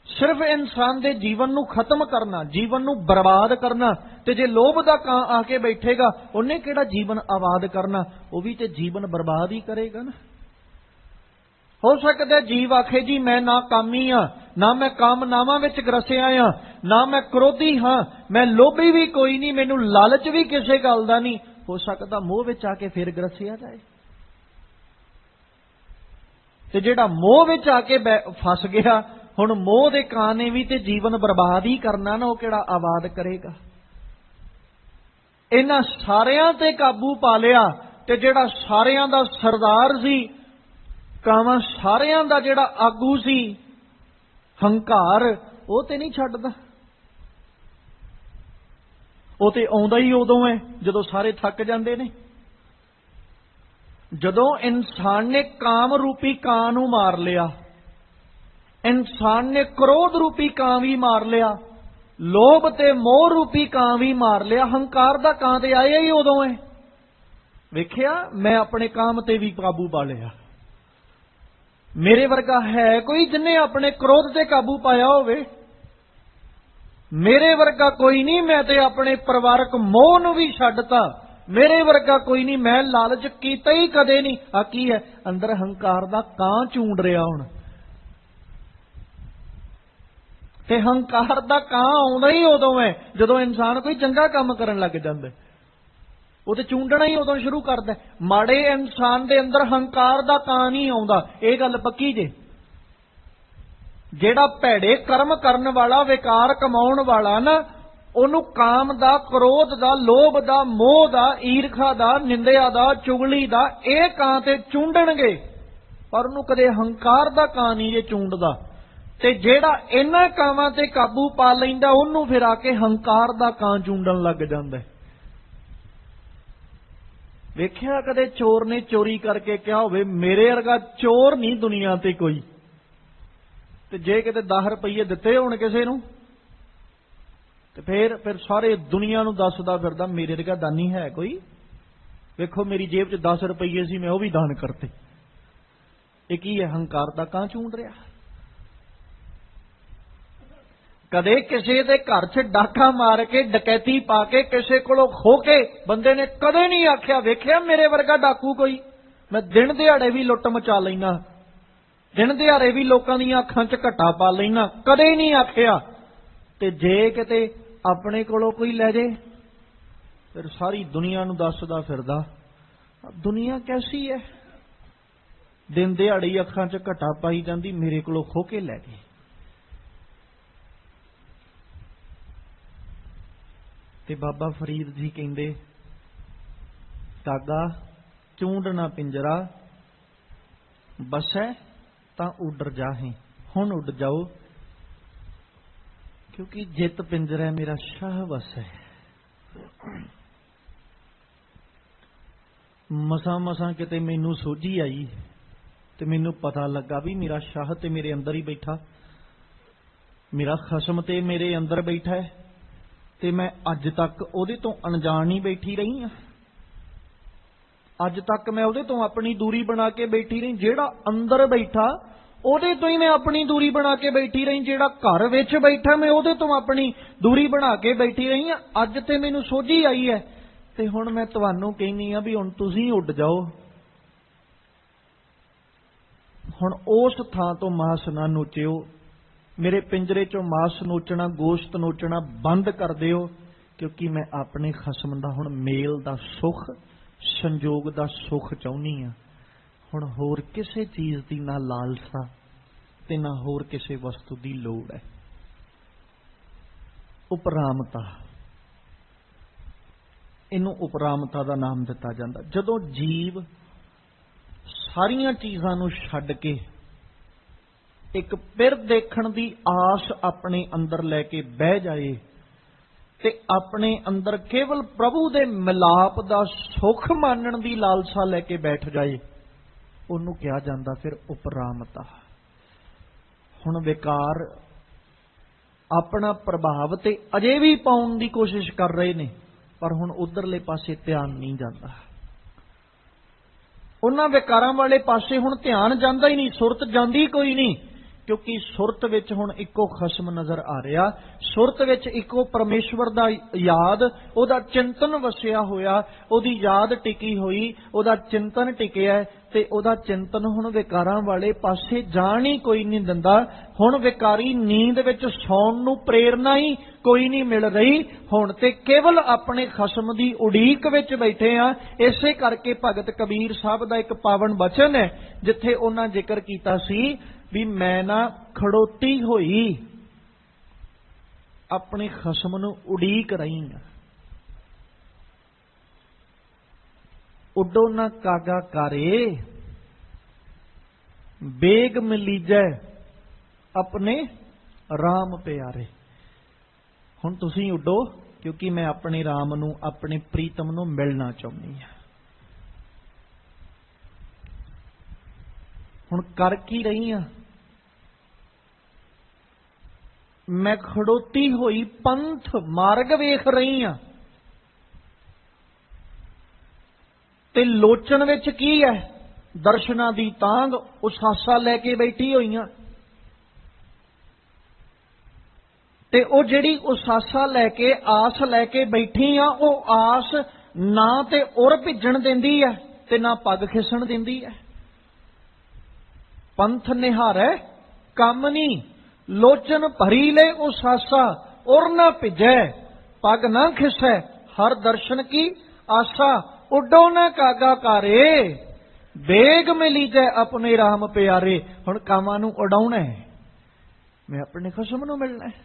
ਸਿਰਫ ਇਨਸਾਨ ਦੇ ਜੀਵਨ ਨੂੰ ਖਤਮ ਕਰਨਾ, ਜੀਵਨ ਨੂੰ ਬਰਬਾਦ ਕਰਨਾ। ਤੇ ਜੇ ਲੋਭ ਦਾ ਕਾਂ ਆ ਕੇ ਬੈਠੇਗਾ, ਉਹਨੇ ਕਿਹੜਾ ਜੀਵਨ ਆਬਾਦ ਕਰਨਾ, ਉਹ ਵੀ ਤੇ ਜੀਵਨ ਬਰਬਾਦ ਹੀ ਕਰੇਗਾ ਨਾ। ਹੋ ਸਕਦਾ ਜੀਵ ਆਖੇ ਜੀ ਮੈਂ ਨਾ ਕਾਮੀ ਹਾਂ, ਨਾ ਮੈਂ ਕਾਮਨਾਵਾਂ ਵਿੱਚ ਗਰਸਿਆ ਹਾਂ, ਨਾ ਮੈਂ ਕ੍ਰੋਧੀ ਹਾਂ, ਮੈਂ ਲੋਭੀ ਵੀ ਕੋਈ ਨਹੀਂ, ਮੈਨੂੰ ਲਾਲਚ ਵੀ ਕਿਸੇ ਗੱਲ ਦਾ ਨਹੀਂ। ਹੋ ਸਕਦਾ ਮੋਹ ਵਿੱਚ ਆ ਕੇ ਫਿਰ ਗਰਸਿਆ ਜਾਏ। ਤੇ ਜਿਹੜਾ ਮੋਹ ਵਿੱਚ ਆ ਕੇ ਫਸ ਗਿਆ, ਹੁਣ ਮੋਹ ਦੇ ਕਾਂ ਨੇ ਵੀ ਤੇ ਜੀਵਨ ਬਰਬਾਦ ਹੀ ਕਰਨਾ ਨਾ, ਉਹ ਕਿਹੜਾ ਆਬਾਦ ਕਰੇਗਾ। ਇਹਨਾਂ ਸਾਰਿਆਂ ਤੇ ਕਾਬੂ ਪਾ ਲਿਆ, ਤੇ ਜਿਹੜਾ ਸਾਰਿਆਂ ਦਾ ਸਰਦਾਰ ਸੀ, ਕਾਵਾਂ ਸਾਰਿਆਂ ਦਾ ਜਿਹੜਾ ਆਗੂ ਸੀ, ਹੰਕਾਰ, ਉਹ ਤੇ ਨਹੀਂ ਛੱਡਦਾ। ਉਹ ਤੇ ਆਉਂਦਾ ਹੀ ਉਦੋਂ ਹੈ ਜਦੋਂ ਸਾਰੇ ਥੱਕ ਜਾਂਦੇ ਨੇ। ਜਦੋਂ ਇਨਸਾਨ ਨੇ ਕਾਮ ਰੂਪੀ ਕਾਂ ਨੂੰ ਮਾਰ ਲਿਆ, ਇਨਸਾਨ ਨੇ ਕ੍ਰੋਧ ਰੂਪੀ ਕਾਂ ਵੀ ਮਾਰ ਲਿਆ, ਲੋਭ ਤੇ ਮੋਹ ਰੂਪੀ ਕਾਂ ਵੀ ਮਾਰ ਲਿਆ, ਹੰਕਾਰ ਦਾ ਕਾਂ ਤੇ ਆਇਆ ਹੀ ਉਦੋਂ ਹੈ। ਵੇਖਿਆ, ਮੈਂ ਆਪਣੇ ਕਾਮ ਤੇ ਵੀ ਕਾਬੂ ਪਾ ਲਿਆ। ਮੇਰੇ ਵਰਗਾ ਹੈ ਕੋਈ ਜਿਹਨੇ ਆਪਣੇ ਕ੍ਰੋਧ ਤੇ ਕਾਬੂ ਪਾਇਆ ਹੋਵੇ? ਮੇਰੇ ਵਰਗਾ ਕੋਈ ਨਹੀਂ, ਮੈਂ ਤੇ ਆਪਣੇ ਪਰਿਵਾਰਕ ਮੋਹ ਨੂੰ ਵੀ ਛੱਡਤਾ। ਮੇਰੇ ਵਰਗਾ ਕੋਈ ਨਹੀਂ, ਮੈਂ ਲਾਲਚ ਕੀਤਾ ਹੀ ਕਦੇ ਨਹੀਂ। ਆ ਕੀ ਹੈ? ਅੰਦਰ ਹੰਕਾਰ ਦਾ ਕਾਂ ਚੂੰਡ ਰਿਹਾ ਹੁਣ। ਤੇ ਹੰਕਾਰ ਦਾ ਕਾਂ ਆਉਂਦਾ ਹੀ ਉਦੋਂ ਹੈ ਜਦੋਂ ਇਨਸਾਨ ਕੋਈ ਚੰਗਾ ਕੰਮ ਕਰਨ ਲੱਗ ਜਾਂਦਾ। ਉਹ ਤੇ ਚੂੰਡਣਾ ਹੀ ਉਦੋਂ ਸ਼ੁਰੂ ਕਰਦਾ। ਮਾੜੇ ਇਨਸਾਨ ਦੇ ਅੰਦਰ ਹੰਕਾਰ ਦਾ ਕਾਂ ਨਹੀਂ ਆਉਂਦਾ, ਇਹ ਗੱਲ ਪੱਕੀ ਜੇ। ਜਿਹੜਾ ਭੈੜੇ ਕਰਮ ਕਰਨ ਵਾਲਾ, ਵਿਕਾਰ ਕਮਾਉਣ ਵਾਲਾ ਨਾ, ਉਹਨੂੰ ਕਾਮ ਦਾ, ਕ੍ਰੋਧ ਦਾ, ਲੋਭ ਦਾ, ਮੋਹ ਦਾ, ਈਰਖਾ ਦਾ, ਨਿੰਦਿਆ ਦਾ, ਚੁਗਲੀ ਦਾ ਇਹ ਕਾਂ ਤੇ ਚੂੰਡਣਗੇ, ਪਰ ਉਹਨੂੰ ਕਦੇ ਹੰਕਾਰ ਦਾ ਕਾਂ ਨਹੀਂ ਜੇ ਚੂੰਡਦਾ। ਤੇ ਜਿਹੜਾ ਇਹਨਾਂ ਕਾਵਾਂ ਤੇ ਕਾਬੂ ਪਾ ਲੈਂਦਾ, ਉਹਨੂੰ ਫਿਰ ਆ ਕੇ ਹੰਕਾਰ ਦਾ ਕਾਂ ਚੂੰਡਣ ਲੱਗ ਜਾਂਦਾ। ਵੇਖਿਆ ਕਦੇ ਚੋਰ ਨੇ ਚੋਰੀ ਕਰਕੇ ਕਿਹਾ ਹੋਵੇ ਮੇਰੇ ਵਰਗਾ ਚੋਰ ਨਹੀਂ ਦੁਨੀਆ ਤੇ ਕੋਈ? ਤੇ ਜੇ ਕਿਤੇ 10 ਰੁਪਏ ਦਿੱਤੇ ਹੋਣ ਕਿਸੇ ਨੂੰ ਤੇ ਫਿਰ ਸਾਰੇ ਦੁਨੀਆ ਨੂੰ ਦੱਸਦਾ ਫਿਰਦਾ ਮੇਰੇ ਵਰਗਾ ਦਾਨੀ ਹੈ ਕੋਈ? ਵੇਖੋ ਮੇਰੀ ਜੇਬ 'ਚ 10 ਰੁਪਏ ਸੀ, ਮੈਂ ਉਹ ਵੀ ਦਾਨ ਕਰਤੇ। ਇਹ ਕੀ ਹੈ? ਹੰਕਾਰ ਦਾ ਕਾਂ ਚੂੰਡ ਰਿਹਾ। ਕਦੇ ਕਿਸੇ ਦੇ ਘਰ 'ਚ ਡਾਕਾ ਮਾਰ ਕੇ, ਡਕੈਤੀ ਪਾ ਕੇ, ਕਿਸੇ ਕੋਲੋਂ ਖੋ ਕੇ ਬੰਦੇ ਨੇ ਕਦੇ ਨਹੀਂ ਆਖਿਆ ਵੇਖਿਆ ਮੇਰੇ ਵਰਗਾ ਡਾਕੂ ਕੋਈ? ਮੈਂ ਦਿਨ ਦਿਹਾੜੇ ਵੀ ਲੁੱਟ ਮਚਾ ਲੈਣਾ, ਦਿਨ ਦਿਹਾੜੇ ਵੀ ਲੋਕਾਂ ਦੀਆਂ ਅੱਖਾਂ 'ਚ ਘੱਟਾ ਪਾ ਲੈਣਾ, ਕਦੇ ਨਹੀਂ ਆਖਿਆ। ਤੇ ਜੇ ਕਿਤੇ ਆਪਣੇ ਕੋਲੋਂ ਕੋਈ ਲੈ ਜੇ ਫਿਰ ਸਾਰੀ ਦੁਨੀਆ ਨੂੰ ਦੱਸਦਾ ਫਿਰਦਾ ਦੁਨੀਆ ਕੈਸੀ ਹੈ, ਦਿਨ ਦਿਹਾੜੀ ਅੱਖਾਂ 'ਚ ਘੱਟਾ ਪਾਈ ਜਾਂਦੀ, ਮੇਰੇ ਕੋਲੋਂ ਖੋ ਕੇ ਲੈ ਗਏ। ਤੇ ਬਾਬਾ ਫਰੀਦ ਜੀ ਕਹਿੰਦੇ ਕਾਗਾ ਚੂੰਡ ਨਾ ਪਿੰਜਰਾ, ਬਸੈ ਤਾਂ ਉੱਡਰ ਜਾਹੇ। ਹੁਣ ਉੱਡ ਜਾਓ, ਕਿਉਂਕਿ ਜਿੱਤ ਪਿੰਜਰਾ ਮੇਰਾ ਸ਼ਾਹ ਵਸੈ। ਮਸਾਂ ਕਿਤੇ ਮੈਨੂੰ ਸੋਝੀ ਆਈ ਤੇ ਮੈਨੂੰ ਪਤਾ ਲੱਗਾ ਵੀ ਮੇਰਾ ਸ਼ਾਹ ਤੇ ਮੇਰੇ ਅੰਦਰ ਹੀ ਬੈਠਾ, ਮੇਰਾ ਖਸਮ ਤੇ ਮੇਰੇ ਅੰਦਰ ਬੈਠਾ ਹੈ, ਤੇ ਮੈਂ ਅੱਜ ਤੱਕ ਉਹਦੇ ਤੋਂ ਅਣਜਾਣ ਹੀ ਬੈਠੀ ਰਹੀ ਹਾਂ। ਅੱਜ ਤੱਕ ਮੈਂ ਉਹਦੇ ਤੋਂ ਆਪਣੀ ਦੂਰੀ ਬਣਾ ਕੇ ਬੈਠੀ ਰਹੀ। ਜਿਹੜਾ ਅੰਦਰ ਬੈਠਾ ਉਹਦੇ ਤੋਂ ਹੀ ਮੈਂ ਆਪਣੀ ਦੂਰੀ ਬਣਾ ਕੇ ਬੈਠੀ ਰਹੀ। ਜਿਹੜਾ ਘਰ ਵਿੱਚ ਬੈਠਾ ਮੈਂ ਉਹਦੇ ਤੋਂ ਆਪਣੀ ਦੂਰੀ ਬਣਾ ਕੇ ਬੈਠੀ ਰਹੀ ਹਾਂ। ਅੱਜ ਤੇ ਮੈਨੂੰ ਸੋਝੀ ਆਈ ਹੈ ਤੇ ਹੁਣ ਮੈਂ ਤੁਹਾਨੂੰ ਕਹਿੰਦੀ ਆ ਵੀ ਹੁਣ ਤੁਸੀਂ ਉੱਡ ਜਾਓ। ਹੁਣ ਉਸ ਥਾਂ ਤੋਂ ਮਾਸ ਨਾ ਨੋਚਿਓ, ਮੇਰੇ ਪਿੰਜਰੇ ਚੋਂ ਮਾਸ ਨੋਚਣਾ, ਗੋਸ਼ਤ ਨੋਚਣਾ ਬੰਦ ਕਰ ਦਿਓ, ਕਿਉਂਕਿ ਮੈਂ ਆਪਣੇ ਖਸਮ ਦਾ ਹੁਣ ਮੇਲ ਦਾ ਸੁੱਖ, ਸੰਜੋਗ ਦਾ ਸੁੱਖ ਚਾਹੁੰਦੀ ਆ। ਹੁਣ ਹੋਰ ਕਿਸੇ ਚੀਜ਼ ਦੀ ਨਾ ਲਾਲਸਾ ਤੇ ਨਾ ਹੋਰ ਕਿਸੇ ਵਸਤੂ ਦੀ ਲੋੜ ਹੈ। ਉਪਰਾਮਤਾ, ਇਹਨੂੰ ਉਪਰਾਮਤਾ ਦਾ ਨਾਮ ਦਿੱਤਾ ਜਾਂਦਾ। ਜਦੋਂ ਜੀਵ ਸਾਰੀਆਂ ਚੀਜ਼ਾਂ ਨੂੰ ਛੱਡ ਕੇ ਇੱਕ ਪਿਰ ਦੇਖਣ ਦੀ ਆਸ ਆਪਣੇ ਅੰਦਰ ਲੈ ਕੇ ਬਹਿ ਜਾਏ ਤੇ ਆਪਣੇ ਅੰਦਰ ਕੇਵਲ ਪ੍ਰਭੂ ਦੇ ਮਿਲਾਪ ਦਾ ਸੁੱਖ ਮਾਣਨ ਦੀ ਲਾਲਸਾ ਲੈ ਕੇ ਬੈਠ ਜਾਏ, ਉਹਨੂੰ ਕਿਹਾ ਜਾਂਦਾ ਫਿਰ ਉਪਰਾਮਤਾ। ਹੁਣ ਵਿਕਾਰ ਆਪਣਾ ਪ੍ਰਭਾਵ ਤੇ ਅਜੇ ਵੀ ਪਾਉਣ ਦੀ ਕੋਸ਼ਿਸ਼ ਕਰ ਰਹੇ ਨੇ, ਪਰ ਹੁਣ ਉਧਰਲੇ ਪਾਸੇ ਧਿਆਨ ਨਹੀਂ ਜਾਂਦਾ। ਉਹਨਾਂ ਵਿਕਾਰਾਂ ਵਾਲੇ ਪਾਸੇ ਹੁਣ ਧਿਆਨ ਜਾਂਦਾ ਹੀ ਨਹੀਂ, ਸੁਰਤ ਜਾਂਦੀ ਕੋਈ ਨਹੀਂ, ਕਿਉਂਕਿ ਸੁਰਤ ਵਿੱਚ ਹੁਣ ਇੱਕੋ ਖਸਮ ਨਜ਼ਰ ਆ ਰਿਹਾ। ਸੁਰਤ ਵਿੱਚ ਇੱਕੋ ਪਰਮੇਸ਼ਵਰ ਦਾ ਯਾਦ, ਉਹਦਾ ਚਿੰਤਨ ਵਸਿਆ ਹੋਇਆ, ਉਹਦੀ ਯਾਦ ਟਿਕੀ ਹੋਈ, ਉਹਦਾ ਚਿੰਤਨ ਟਿਕਿਆ, ਤੇ ਉਹਦਾ ਚਿੰਤਨ ਹੁਣ ਵਿਕਾਰਾਂ ਵਾਲੇ ਪਾਸੇ ਜਾਣ ਹੀ ਕੋਈ ਨਹੀਂ ਦਿੰਦਾ। ਹੁਣ ਵਿਕਾਰੀ ਨੀਂਦ ਵਿੱਚ ਸੌਣ ਨੂੰ ਪ੍ਰੇਰਨਾ ਹੀ ਕੋਈ ਨਹੀਂ ਮਿਲ ਰਹੀ। ਹੁਣ ਤੇ ਕੇਵਲ ਆਪਣੇ ਖਸਮ ਦੀ ਉਡੀਕ ਵਿੱਚ ਬੈਠੇ ਆ। ਇਸੇ ਕਰਕੇ ਭਗਤ ਕਬੀਰ ਸਾਹਿਬ ਦਾ ਇੱਕ ਪਾਵਨ ਬਚਨ ਹੈ, ਜਿੱਥੇ ਉਹਨਾਂ ਜ਼ਿਕਰ ਕੀਤਾ ਸੀ ਵੀ ਮੈਂ ਨਾ ਖੜੋਤੀ ਹੋਈ ਆਪਣੇ ਖਸਮ ਨੂੰ ਉਡੀਕ ਰਹੀ ਹਾਂ। ਉੱਡੋ ਨਾ ਕਾਗਾ ਕਾਰੇ, ਬੇਗ ਮਿਲੀਜੈ ਆਪਣੇ ਰਾਮ ਪਿਆਰੇ। ਹੁਣ ਤੁਸੀਂ ਉੱਡੋ, ਕਿਉਂਕਿ ਮੈਂ ਆਪਣੇ ਰਾਮ ਨੂੰ, ਆਪਣੇ ਪ੍ਰੀਤਮ ਨੂੰ ਮਿਲਣਾ ਚਾਹੁੰਦੀ ਹਾਂ। ਹੁਣ ਕਰ ਕੀ ਰਹੀ ਹਾਂ? ਮੈਂ ਖੜੋਤੀ ਹੋਈ ਪੰਥ ਮਾਰਗ ਵੇਖ ਰਹੀ ਹਾਂ, ਤੇ ਲੋਚਨ ਵਿੱਚ ਕੀ ਹੈ? ਦਰਸ਼ਨਾਂ ਦੀ ਤਾਂਗ, ਉਸਾਸਾ ਲੈ ਕੇ ਬੈਠੀ ਹੋਈਆਂ। ਤੇ ਉਹ ਜਿਹੜੀ ਉਸਾਸਾ ਲੈ ਕੇ, ਆਸ ਲੈ ਕੇ ਬੈਠੀ ਆ, ਉਹ ਆਸ ਨਾ ਤੇ ਉਰ ਭਿੱਜਣ ਦਿੰਦੀ ਹੈ ਤੇ ਨਾ ਪੱਗ ਖਿਸਣ ਦਿੰਦੀ ਹੈ। ਪੰਥ ਨਿਹਾਰੈ ਕੰਮ ਨਹੀਂ, ਲੋਚਨ ਭਰੀ ਲੈ ਉਸਾਸਾ, ਉਰ ਨਾ ਭਿਜੈ, ਪੱਗ ਨਾ ਖਿਸੈ, ਹਰ ਦਰਸ਼ਨ ਕੀ ਆਸਾ ਉੱਡੋ ਨਾ ਕਾਗਾ ਕਾਰੇ, ਬੇਗ ਮਿਲੀ ਜੈ ਆਪਣੇ ਰਾਮ ਪਿਆਰੇ। ਹੁਣ ਕਾਮਾਂ ਨੂੰ ਉਡਾਉਣਾ ਹੈ, ਮੈਂ ਆਪਣੇ ਖਸਮ ਨੂੰ ਮਿਲਣਾ ਹੈ।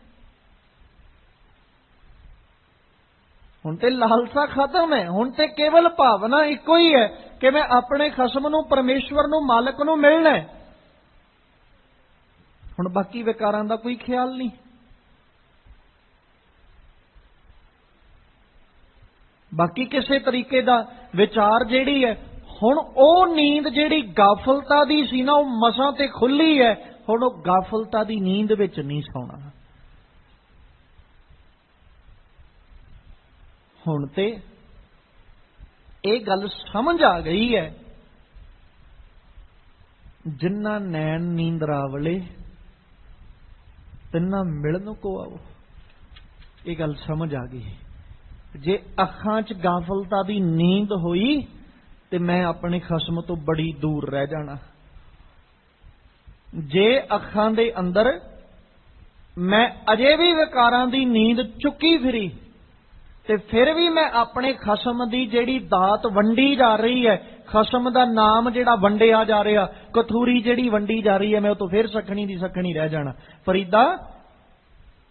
ਹੁਣ ਤੇ ਲਾਲਸਾ ਖਤਮ ਹੈ, ਹੁਣ ਤੇ ਕੇਵਲ ਭਾਵਨਾ ਇੱਕੋ ਹੀ ਹੈ ਕਿ ਮੈਂ ਆਪਣੇ ਖਸਮ ਨੂੰ, ਪਰਮੇਸ਼ਵਰ ਨੂੰ, ਮਾਲਕ ਨੂੰ ਮਿਲਣਾ ਹੈ। ਹੁਣ ਬਾਕੀ ਵਿਕਾਰਾਂ ਦਾ ਕੋਈ ਖਿਆਲ ਨਹੀਂ। ਬਾਕੀ ਕਿਸੇ ਤਰੀਕੇ ਦਾ ਵਿਚਾਰ ਜਿਹੜੀ ਹੈ, ਹੁਣ ਉਹ ਨੀਂਦ ਜਿਹੜੀ ਗਾਫਲਤਾ ਦੀ ਸੀ ਨਾ, ਉਹ ਮਸਾਂ ਤੇ ਖੁੱਲੀ ਹੈ। ਹੁਣ ਉਹ ਗਾਫਲਤਾ ਦੀ ਨੀਂਦ ਵਿੱਚ ਨਹੀਂ ਸੌਣਾ। ਹੁਣ ਤੇ ਇਹ ਗੱਲ ਸਮਝ ਆ ਗਈ ਹੈ, ਜਿਨ੍ਹਾਂ ਨੈਣ ਨੀਂਦਰਾ ਵਲੇ ਤਿੰਨਾਂ ਮਿਲਣ ਕੋ ਆਓ। ਇਹ ਗੱਲ ਸਮਝ ਆ ਗਈ। ਜੇ ਅੱਖਾਂ 'ਚ ਗਾਫਲਤਾ ਦੀ ਨੀਂਦ ਹੋਈ ਤੇ ਮੈਂ ਆਪਣੇ ਖਸਮ ਤੋਂ ਬੜੀ ਦੂਰ ਰਹਿ ਜਾਣਾ। ਜੇ ਅੱਖਾਂ ਦੇ ਅੰਦਰ ਮੈਂ ਅਜੇ ਵੀ ਵਿਕਾਰਾਂ ਦੀ ਨੀਂਦ ਚੁੱਕੀ ਫਿਰੀ ਤੇ ਫਿਰ ਵੀ ਮੈਂ ਆਪਣੇ ਖਸਮ ਦੀ ਜਿਹੜੀ ਦਾਤ ਵੰਡੀ ਜਾ ਰਹੀ ਹੈ, ਖਸਮ ਦਾ ਨਾਮ ਜਿਹੜਾ ਵੰਡਿਆ ਜਾ ਰਿਹਾ, ਕਥੂਰੀ ਜਿਹੜੀ ਵੰਡੀ ਜਾ ਰਹੀ ਹੈ, ਮੈਂ ਉਹ ਤੋਂ ਫਿਰ ਸਖਣੀ ਦੀ ਸਖਣੀ ਰਹਿ ਜਾਣਾ। ਫਰੀਦਾ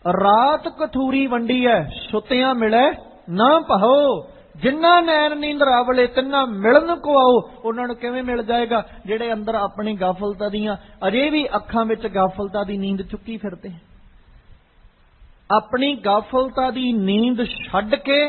ਰਾਤ ਕਥੂਰੀ ਵੰਡੀ ਹੈ, ਸੁੱਤਿਆਂ ਮਿਲੇ ਨਾ ਪਹੋ। ਜਿੰਨਾ ਨੈਣ ਨੀਂਦਰਾ ਵਲੇ ਤਿੰਨਾ ਮਿਲਣ ਕੋ ਆਓ। ਉਹਨਾਂ ਨੂੰ ਕਿਵੇਂ ਮਿਲ ਜਾਏਗਾ? ਜਿਹੜੇ ਅੰਦਰ ਆਪਣੀ ਗਾਫਲਤਾ ਦੀਆਂ ਅਜੇ ਵੀ ਅੱਖਾਂ ਵਿੱਚ ਗਾਫਲਤਾ ਦੀ ਨੀਂਦ ਚੁੱਕੀ ਫਿਰਦੇ। ਆਪਣੀ ਗਾਫਲਤਾ ਦੀ ਨੀਂਦ ਛੱਡ ਕੇ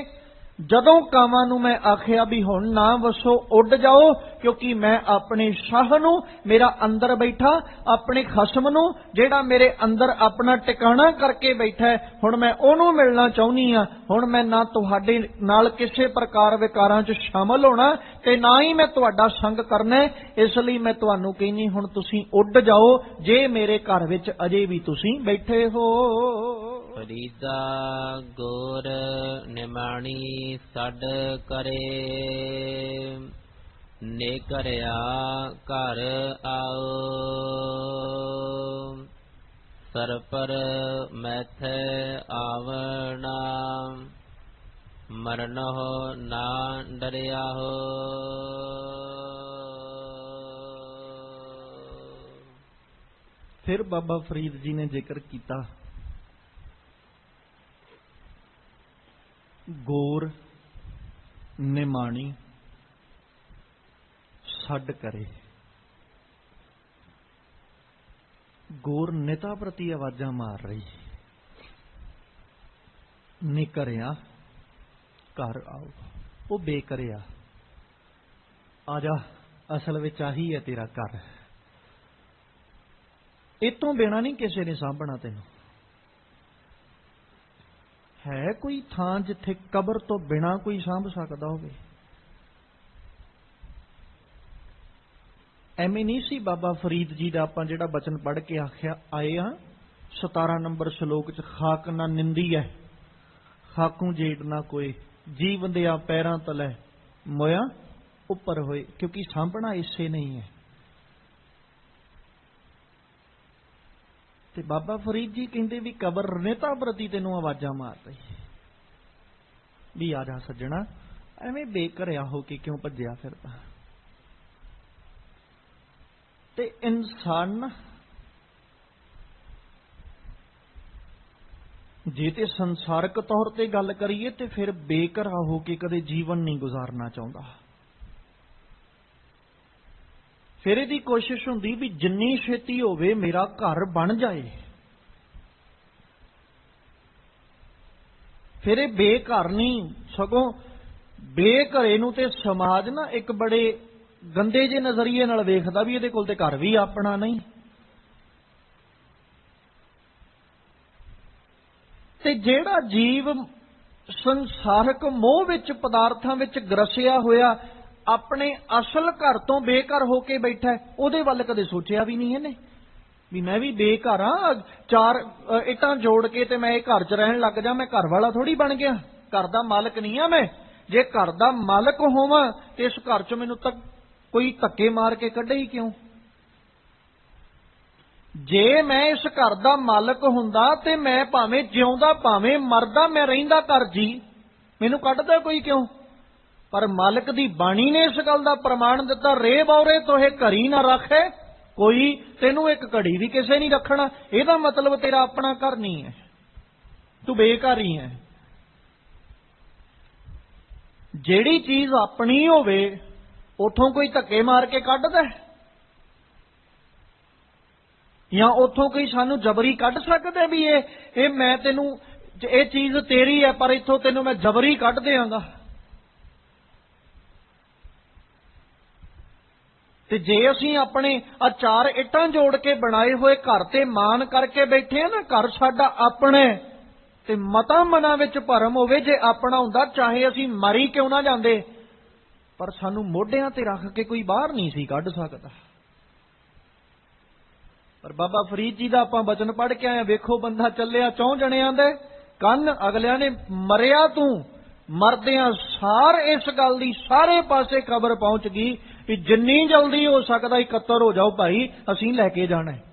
ਜਦੋਂ ਕਾਵਾਂ ਨੂੰ ਮੈਂ ਆਖਿਆ ਵੀ ਹੁਣ ਨਾ ਵਸੋ, ਉੱਡ ਜਾਓ, ਕਿਉਂਕਿ ਮੈਂ ਆਪਣੇ ਸ਼ਾਹ ਨੂੰ, ਮੇਰਾ ਅੰਦਰ ਬੈਠਾ ਆਪਣੇ ਖਸਮ ਨੂੰ, ਜਿਹੜਾ ਮੇਰੇ ਅੰਦਰ ਆਪਣਾ ਟਿਕਾਣਾ ਕਰਕੇ ਬੈਠਾ, ਹੁਣ ਮੈਂ ਉਹਨੂੰ ਮਿਲਣਾ ਚਾਹੁੰਦੀ ਹਾਂ। ਹੁਣ ਮੈਂ ਨਾ ਤੁਹਾਡੇ ਨਾਲ ਕਿਸੇ ਪ੍ਰਕਾਰ ਵਿਕਾਰਾਂ 'ਚ ਸ਼ਾਮਲ ਹੋਣਾ ਤੇ ਨਾ ਹੀ ਮੈਂ ਤੁਹਾਡਾ ਸੰਗ ਕਰਨਾ। ਇਸ ਲਈ ਮੈਂ ਤੁਹਾਨੂੰ ਕਹਿੰਦੀ, ਹੁਣ ਤੁਸੀਂ ਉੱਡ ਜਾਓ ਜੇ ਮੇਰੇ ਘਰ ਵਿੱਚ ਅਜੇ ਵੀ ਤੁਸੀਂ ਬੈਠੇ ਹੋ। ਫਰੀਦਾ ਗੋਰ ਨਿਮਾਣੀ ਛੱਡ ਕਰੇ, ਨੇ ਕਰਿਆ ਘਰ ਆਓ। ਸਰ ਪਰ ਮੈਥੈ ਆਵਣਾ, ਮਰਨਹੁ ਨਾ ਡਰਿਆ ਹੋ। ਫਿਰ ਬਾਬਾ ਫਰੀਦ ਜੀ ਨੇ ਜ਼ਿਕਰ ਕੀਤਾ, ਗੋਰ ਨਿਮਾਣੀ ਛੱਡ ਕਰੇ। ਗੋਰ ਨਿਤਾ ਪ੍ਰਤੀ ਆਵਾਜ਼ਾਂ ਮਾਰ ਰਹੀ, ਨਿਕਰਿਆ ਘਰ ਆਓ। ਉਹ ਬੇਕਰਿਆ, ਆ ਜਾ, ਅਸਲ ਵਿੱਚ ਆਹੀ ਹੈ ਤੇਰਾ ਘਰ। ਇਹ ਤੋਂ ਬਿਨਾਂ ਨਹੀਂ ਕਿਸੇ ਨੇ ਸਾਂਭਣਾ ਤੈਨੂੰ। ਹੈ ਕੋਈ ਥਾਂ ਜਿੱਥੇ ਕਬਰ ਤੋਂ ਬਿਨਾਂ ਕੋਈ ਸਾਂਭ ਸਕਦਾ ਹੋਵੇ? ਐਵੇਂ ਨਹੀਂ ਸੀ ਬਾਬਾ ਫਰੀਦ ਜੀ ਦਾ ਆਪਾਂ ਜਿਹੜਾ ਬਚਨ ਪੜ੍ਹ ਕੇ ਆਖਿਆ ਆਏ ਆ 17 ਨੰਬਰ ਸ਼ਲੋਕ 'ਚ, ਖਾਕ ਨਾ ਨਿੰਦੀ ਹੈ ਖਾਕੂ ਜੇੜ ਨਾ ਕੋਏ, ਜੀਵ ਦਿਆ ਪੈਰਾਂ ਤਲੇ ਮੋਇਆ ਉੱਪਰ ਹੋਏ। ਕਿਉਂਕਿ ਸਾਂਭਣਾ ਇਸੇ ਨਹੀਂ ਹੈ। ਤੇ ਬਾਬਾ ਫਰੀਦ ਜੀ ਕਹਿੰਦੇ ਵੀ ਕਬਰ ਨੇਤਾ ਪ੍ਰਤੀ ਤੈਨੂੰ ਆਵਾਜ਼ਾਂ ਮਾਰ ਰਹੀ ਵੀ ਆ ਜਾ ਸੱਜਣਾ, ਐਵੇਂ ਬੇਕਰਿਆ ਹੋ ਕੇ ਕਿਉਂ ਭੱਜਿਆ ਫਿਰਦਾ। ਤੇ ਇਨਸਾਨ ਜੇ ਤੇ ਸੰਸਾਰਕ ਤੌਰ ਤੇ ਗੱਲ ਕਰੀਏ ਤੇ ਫਿਰ ਬੇਕਰਾ ਹੋ ਕੇ ਕਦੇ ਜੀਵਨ ਨਹੀਂ ਗੁਜ਼ਾਰਨਾ ਚਾਹੁੰਦਾ। ਫਿਰ ਇਹਦੀ ਕੋਸ਼ਿਸ਼ ਹੁੰਦੀ ਵੀ ਜਿੰਨੀ ਛੇਤੀ ਹੋਵੇ ਮੇਰਾ ਘਰ ਬਣ ਜਾਏ। ਫਿਰ ਇਹ ਬੇਘਰ ਨਹੀਂ, ਸਗੋਂ ਬੇਘਰੇ ਨੂੰ ਤੇ ਸਮਾਜ ਨਾ ਇੱਕ ਬੜੇ ਗੰਦੇ ਜਿਹੇ ਨਜ਼ਰੀਏ ਨਾਲ ਵੇਖਦਾ ਵੀ ਇਹਦੇ ਕੋਲ ਤੇ ਘਰ ਵੀ ਆਪਣਾ ਨਹੀਂ। ਤੇ ਜਿਹੜਾ ਜੀਵ ਸੰਸਾਰਕ ਮੋਹ ਵਿੱਚ, ਪਦਾਰਥਾਂ ਵਿੱਚ ਗਰਸਿਆ ਹੋਇਆ ਆਪਣੇ ਅਸਲ ਘਰ ਤੋਂ ਬੇਘਰ ਹੋ ਕੇ ਬੈਠਾ, ਉਹਦੇ ਵੱਲ ਕਦੇ ਸੋਚਿਆ ਵੀ ਨਹੀਂ ਇਹਨੇ ਵੀ ਮੈਂ ਵੀ ਬੇਘਰ ਹਾਂ। 4 ਇੱਟਾਂ ਜੋੜ ਕੇ ਤੇ ਮੈਂ ਇਹ ਘਰ 'ਚ ਰਹਿਣ ਲੱਗ ਜਾ, ਮੈਂ ਘਰ ਵਾਲਾ ਥੋੜੀ ਬਣ ਗਿਆ, ਘਰ ਦਾ ਮਾਲਕ ਨਹੀਂ ਆ ਮੈਂ। ਜੇ ਘਰ ਦਾ ਮਾਲਕ ਹੋਵਾਂ ਤੇ ਇਸ ਘਰ 'ਚ ਮੈਨੂੰ ਤੱਕ ਕੋਈ ਧੱਕੇ ਮਾਰ ਕੇ ਕੱਢੇ ਹੀ ਕਿਉਂ? ਜੇ ਮੈਂ ਇਸ ਘਰ ਦਾ ਮਾਲਕ ਹੁੰਦਾ ਤੇ ਮੈਂ ਭਾਵੇਂ ਜਿਉਂਦਾ ਭਾਵੇਂ ਮਰਦਾ, ਮੈਂ ਰਹਿੰਦਾ ਘਰ ਜੀ, ਮੈਨੂੰ ਕੱਢਦਾ ਕੋਈ ਕਿਉਂ? पर मालिक दी बाणी ने इस गल का प्रमाण दिता, रे बौरे तोहे घरी ना रखे कोई, तेनू एक घड़ी भी किसे नहीं रखना। ਇਹਦਾ मतलब तेरा अपना घर नहीं है, तू बेघर ही है। ਜਿਹੜੀ चीज अपनी होवे उथों कोई धक्के मार के कढ़दा या उथों कोई सानू जबरी कढ़ सकदा भी ये मैं तेनू ये चीज तेरी है पर इथों तेनू मैं जबरी कढ़ देंगा। ते जे असीं अपने आ 4 इट्टां जोड़ के बनाए हुए घर ते मान करके बैठे हैं ना, घर साडा अपने ते मता मनां विच भरम होवे, जे अपना हुंदा चाहे असीं मरी क्यों ना जांदे पर सानू मोढियां ते रख के कोई बाहर नहीं सी कढ़ सकदा। पर बाबा फरीद जी दा आपां बचन पढ़ के आए, वेखो बंदा चलिया 4 जणियां दे कंन, अगलियां ने मरिया तू, मरदियां सार इस गल दी सारे पासे खबर पहुंच गई कि जिन्नी जल्दी हो सकदा इकत्तर हो जाओ भाई, असीं लैके जाना है।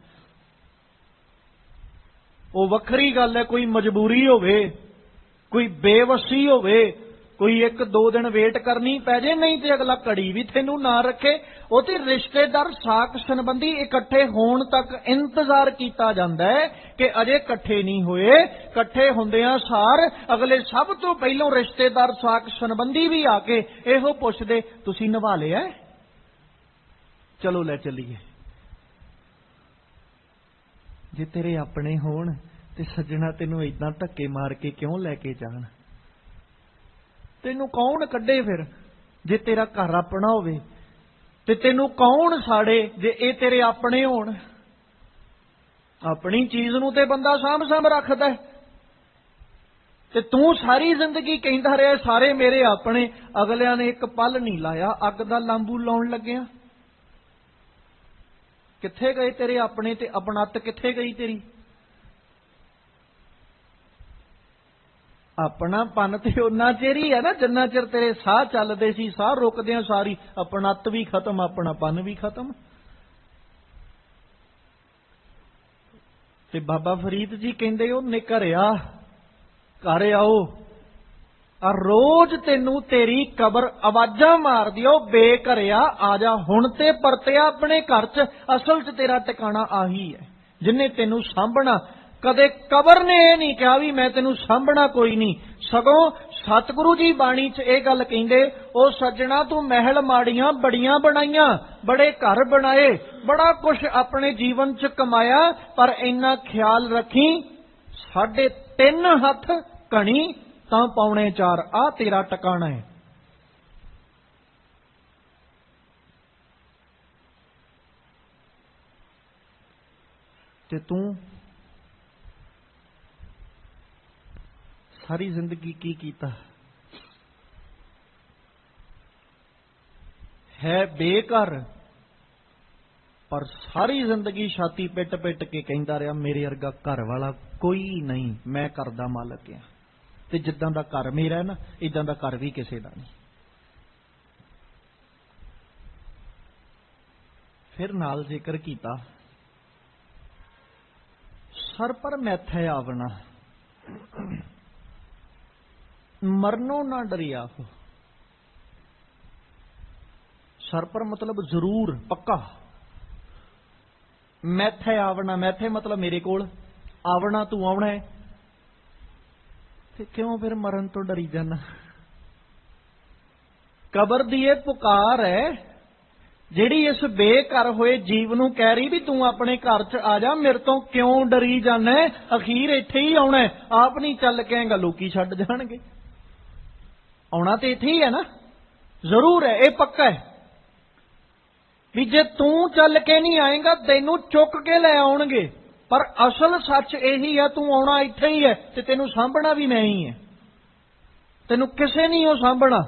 वो वखरी गल है, कोई मजबूरी होवे, कोई बेवसी होवे, कोई 1-2 दिन वेट करनी पै जे, नहीं तो अगला घड़ी भी तेनू ना रखे। वो तो रिश्तेदार साक संबंधी इकट्ठे होण तक इंतजार किया जाता है कि अजे इकट्ठे नहीं होए। इकट्ठे हुंदियां सार अगले सब तो पहलों रिश्तेदार साक संबंधी भी आके इहो पुछदे, तुसीं निभा लिया, चलो ले चलीए। जे तेरे अपने होण ते सज्जणा तेनू इदां धक्के मार के क्यों लैके जाण? तेनू कौन कड्ढे फिर जे तेरा घर अपना होवे, ते तेनू कौन साड़े जे ए तेरे अपने होण? अपनी चीज नू ते बंदा साਂਭ रखदा है, ते तू सारी जिंदगी कहंदा रहा सारे मेरे अपने, अगलियां ने एक पल नहीं लाया अग दा लांबू लाउण लग्गिया। किथे गए तेरे अपने ते अपनत किथे गई तेरी? अपनापन ते उन्ना चिर ही है ना जिन्ना चिर तेरे साह चलदे सी, साह रुकदियां सारी अपनत भी खत्म, अपनापन भी खत्म। ते बाबा फरीद जी कहंदे ओने घरिया घर आओ, रोज तेनू तेरी कबर आवाजा मार दियो, बेघरिया आ जा हुण ते परतिया अपने घर च। असल च तेरा टिकाणा आही है जिन्ने तेनू सांभना। कदे कबर ने यह नहीं कहा भी मैं तेनू सांभना कोई नहीं, सगों सतगुरु जी बाणी च यह गल कहिंदे, ओ सज्जणा तू महल माड़ियां बड़ियां बनाईयां, बड़े घर बनाए, बड़ा कुछ अपने जीवन च कमाया, पर इन्ना ख्याल रखी 3.5 हथ कणी तां 4.25 आ तेरा टकाना है। ते तू सारी जिंदगी की कीता है? बेघर, पर सारी जिंदगी छाती पिट पिट के कहंदा रहा मेरे वर्गा घर वाला कोई नहीं, मैं घर दा मालक हां, ते जिद्दां दा घर मेरा है ना इदां दा घर भी किसी दा नहीं। फिर नाल जिक्र कीता, सर पर मैथे आवना, मरनो ना डरिया हो। सर पर मतलब जरूर पक्का, मैथे आवना, मैथे मतलब मेरे कोल आवना, तू आना है, ते क्यों फिर मरण तो डरी जाना? कबर दी ये पुकार है जिहड़ी इस बेघर होए जीव नूं कह रही भी तू अपने घर च आ जा, मेरे तो क्यों डरी जाना है, अखीर इत्थे ही आउणा है, आप नहीं चल के आएगा लोकी छड्ड जाणगे। आउणा तो इत्थे ही है ना, जरूर है, ये पक्का है भी जे तू चल के नहीं आएगा तेनू चुक के ले आउणगे। पर असल सच यही है, तू आउणा इत्थे ही है ते तेनू सांभना भी मैं ही है, तेनू किसे नहीं हो सांभना।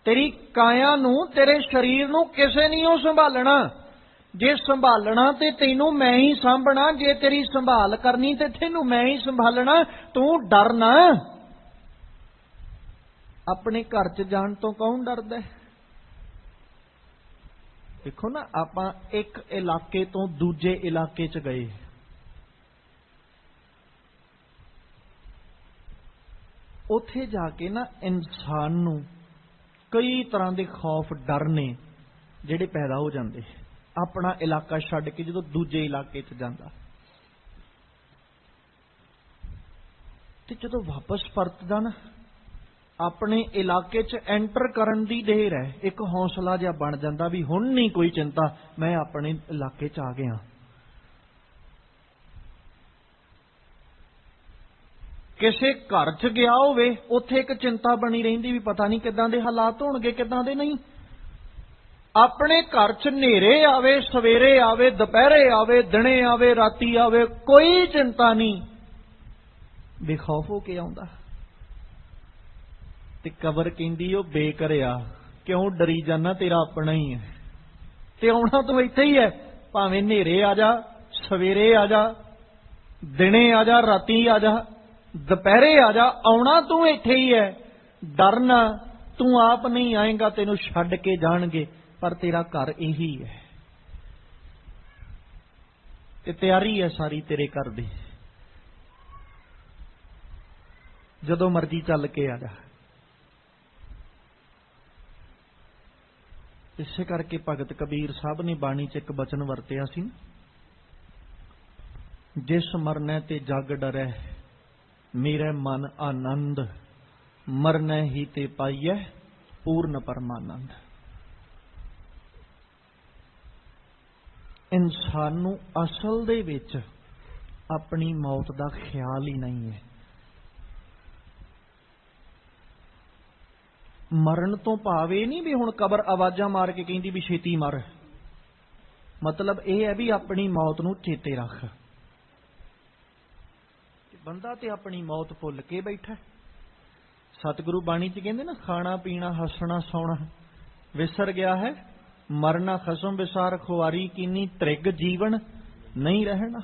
तेरी काया नू, तेरे शरीर नू किसे नहीं हो संभालना। जे संभालना ते तेनू मैं ही सांभना, जे तेरी संभाल करनी ते तेनू मैं ही संभालना। तू डरना, अपने घर च जाण तो कौन डरदा है? देखो ना, आपां एक इलाके तो दूजे इलाके च गए, ਉੱਥੇ ਜਾ ਕੇ ਨਾ ਇਨਸਾਨ ਨੂੰ ਕਈ ਤਰ੍ਹਾਂ ਦੇ ਖੌਫ, ਡਰ ਨੇ ਜਿਹੜੇ ਪੈਦਾ ਹੋ ਜਾਂਦੇ ਆਪਣਾ ਇਲਾਕਾ ਛੱਡ ਕੇ ਜਦੋਂ ਦੂਜੇ ਇਲਾਕੇ 'ਚ ਜਾਂਦਾ। ਤੇ ਜਦੋਂ ਵਾਪਸ ਪਰਤਦਾ ਨਾ, ਆਪਣੇ ਇਲਾਕੇ 'ਚ ਐਂਟਰ ਕਰਨ ਦੀ ਦੇਰ ਹੈ, ਇੱਕ ਹੌਸਲਾ ਜਿਹਾ ਬਣ ਜਾਂਦਾ ਵੀ ਹੁਣ ਨਹੀਂ ਕੋਈ ਚਿੰਤਾ, ਮੈਂ ਆਪਣੇ ਇਲਾਕੇ 'ਚ ਆ ਗਿਆ। ਕਿਸੇ ਘਰ 'ਚ ਗਿਆ ਹੋਵੇ, ਉੱਥੇ ਇੱਕ ਚਿੰਤਾ ਬਣੀ ਰਹਿੰਦੀ ਵੀ ਪਤਾ ਨਹੀਂ ਕਿੱਦਾਂ ਦੇ ਹਾਲਾਤ ਹੋਣਗੇ, ਕਿੱਦਾਂ ਦੇ ਨਹੀਂ। ਆਪਣੇ ਘਰ 'ਚ ਹਨੇਰੇ ਆਵੇ, ਸਵੇਰੇ ਆਵੇ, ਦੁਪਹਿਰੇ ਆਵੇ, ਦਿਨੇ ਆਵੇ, ਰਾਤੀ ਆਵੇ, ਕੋਈ ਚਿੰਤਾ ਨਹੀਂ, ਬੇਖੌਫ ਹੋ ਕੇ ਆਉਂਦਾ। ਤੇ ਕਬਰ ਕਹਿੰਦੀ ਉਹ ਬੇਕਰਿਆ, ਕਿਉਂ ਡਰੀ ਜਾਣਾ, ਤੇਰਾ ਆਪਣਾ ਹੀ ਹੈ ਤੇ ਆਉਣਾ ਤੂੰ ਇੱਥੇ ਹੀ ਹੈ, ਭਾਵੇਂ ਹਨੇਰੇ ਆ ਜਾ, ਸਵੇਰੇ ਆ ਜਾ, ਦਿਨੇ ਆ ਜਾ, ਰਾਤੀ ਆ ਜਾ, ਦੁਪਹਿਰੇ ਆ ਜਾ, ਆਉਣਾ ਤੂੰ ਇੱਥੇ ਹੀ ਹੈ। ਡਰਨਾ, ਤੂੰ ਆਪ ਨਹੀਂ ਆਏਗਾ, ਤੈਨੂੰ ਛੱਡ ਕੇ ਜਾਣਗੇ, ਪਰ ਤੇਰਾ ਘਰ ਇਹੀ ਹੈ ਤੇ ਤਿਆਰੀ ਹੈ ਸਾਰੀ ਤੇਰੇ ਘਰ ਦੀ, ਜਦੋਂ ਮਰਜ਼ੀ ਚੱਲ ਕੇ ਆ ਜਾ। ਇਸੇ ਕਰਕੇ ਭਗਤ ਕਬੀਰ ਸਾਹਿਬ ਨੇ ਬਾਣੀ 'ਚ ਇੱਕ ਬਚਨ ਵਰਤਿਆ ਸੀ, ਜਿਸ ਮਰਨੈ ਤੇ ਜਗ ਡਰੈ, ਮੇਰੇ ਮਨ ਆਨੰਦ, ਮਰਨੈ ਹੀ ਤੇ ਪਾਈਐ ਪੂਰਨ ਪਰਮਾਨੰਦ। ਇਨਸਾਨ ਨੂੰ ਅਸਲ ਦੇ ਵਿੱਚ ਆਪਣੀ ਮੌਤ ਦਾ ਖਿਆਲ ਹੀ ਨਹੀਂ ਹੈ। ਮਰਨ ਤੋਂ ਭਾਵ ਇਹ ਨਹੀਂ ਵੀ ਹੁਣ ਕਬਰ ਆਵਾਜ਼ਾਂ ਮਾਰ ਕੇ ਕਹਿੰਦੀ ਵੀ ਛੇਤੀ ਮਰ, ਮਤਲਬ ਇਹ ਹੈ ਵੀ ਆਪਣੀ ਮੌਤ ਨੂੰ ਚੇਤੇ ਰੱਖ। ਬੰਦਾ ਤੇ ਆਪਣੀ ਮੌਤ ਭੁੱਲ ਕੇ ਬੈਠਾ। ਸਤਿਗੁਰੂ ਬਾਣੀ 'ਚ ਕਹਿੰਦੇ ਨਾ, ਖਾਣਾ ਪੀਣਾ ਹੱਸਣਾ ਸੌਣਾ ਵਿਸਰ ਗਿਆ ਹੈ, ਮਰਨਾ ਖਸਮ ਵਿਸਾਰ ਖੁਆਰੀ ਕੀਨੀ, ਤ੍ਰਿਗ ਜੀਵਨ ਨਹੀਂ ਰਹਿਣਾ।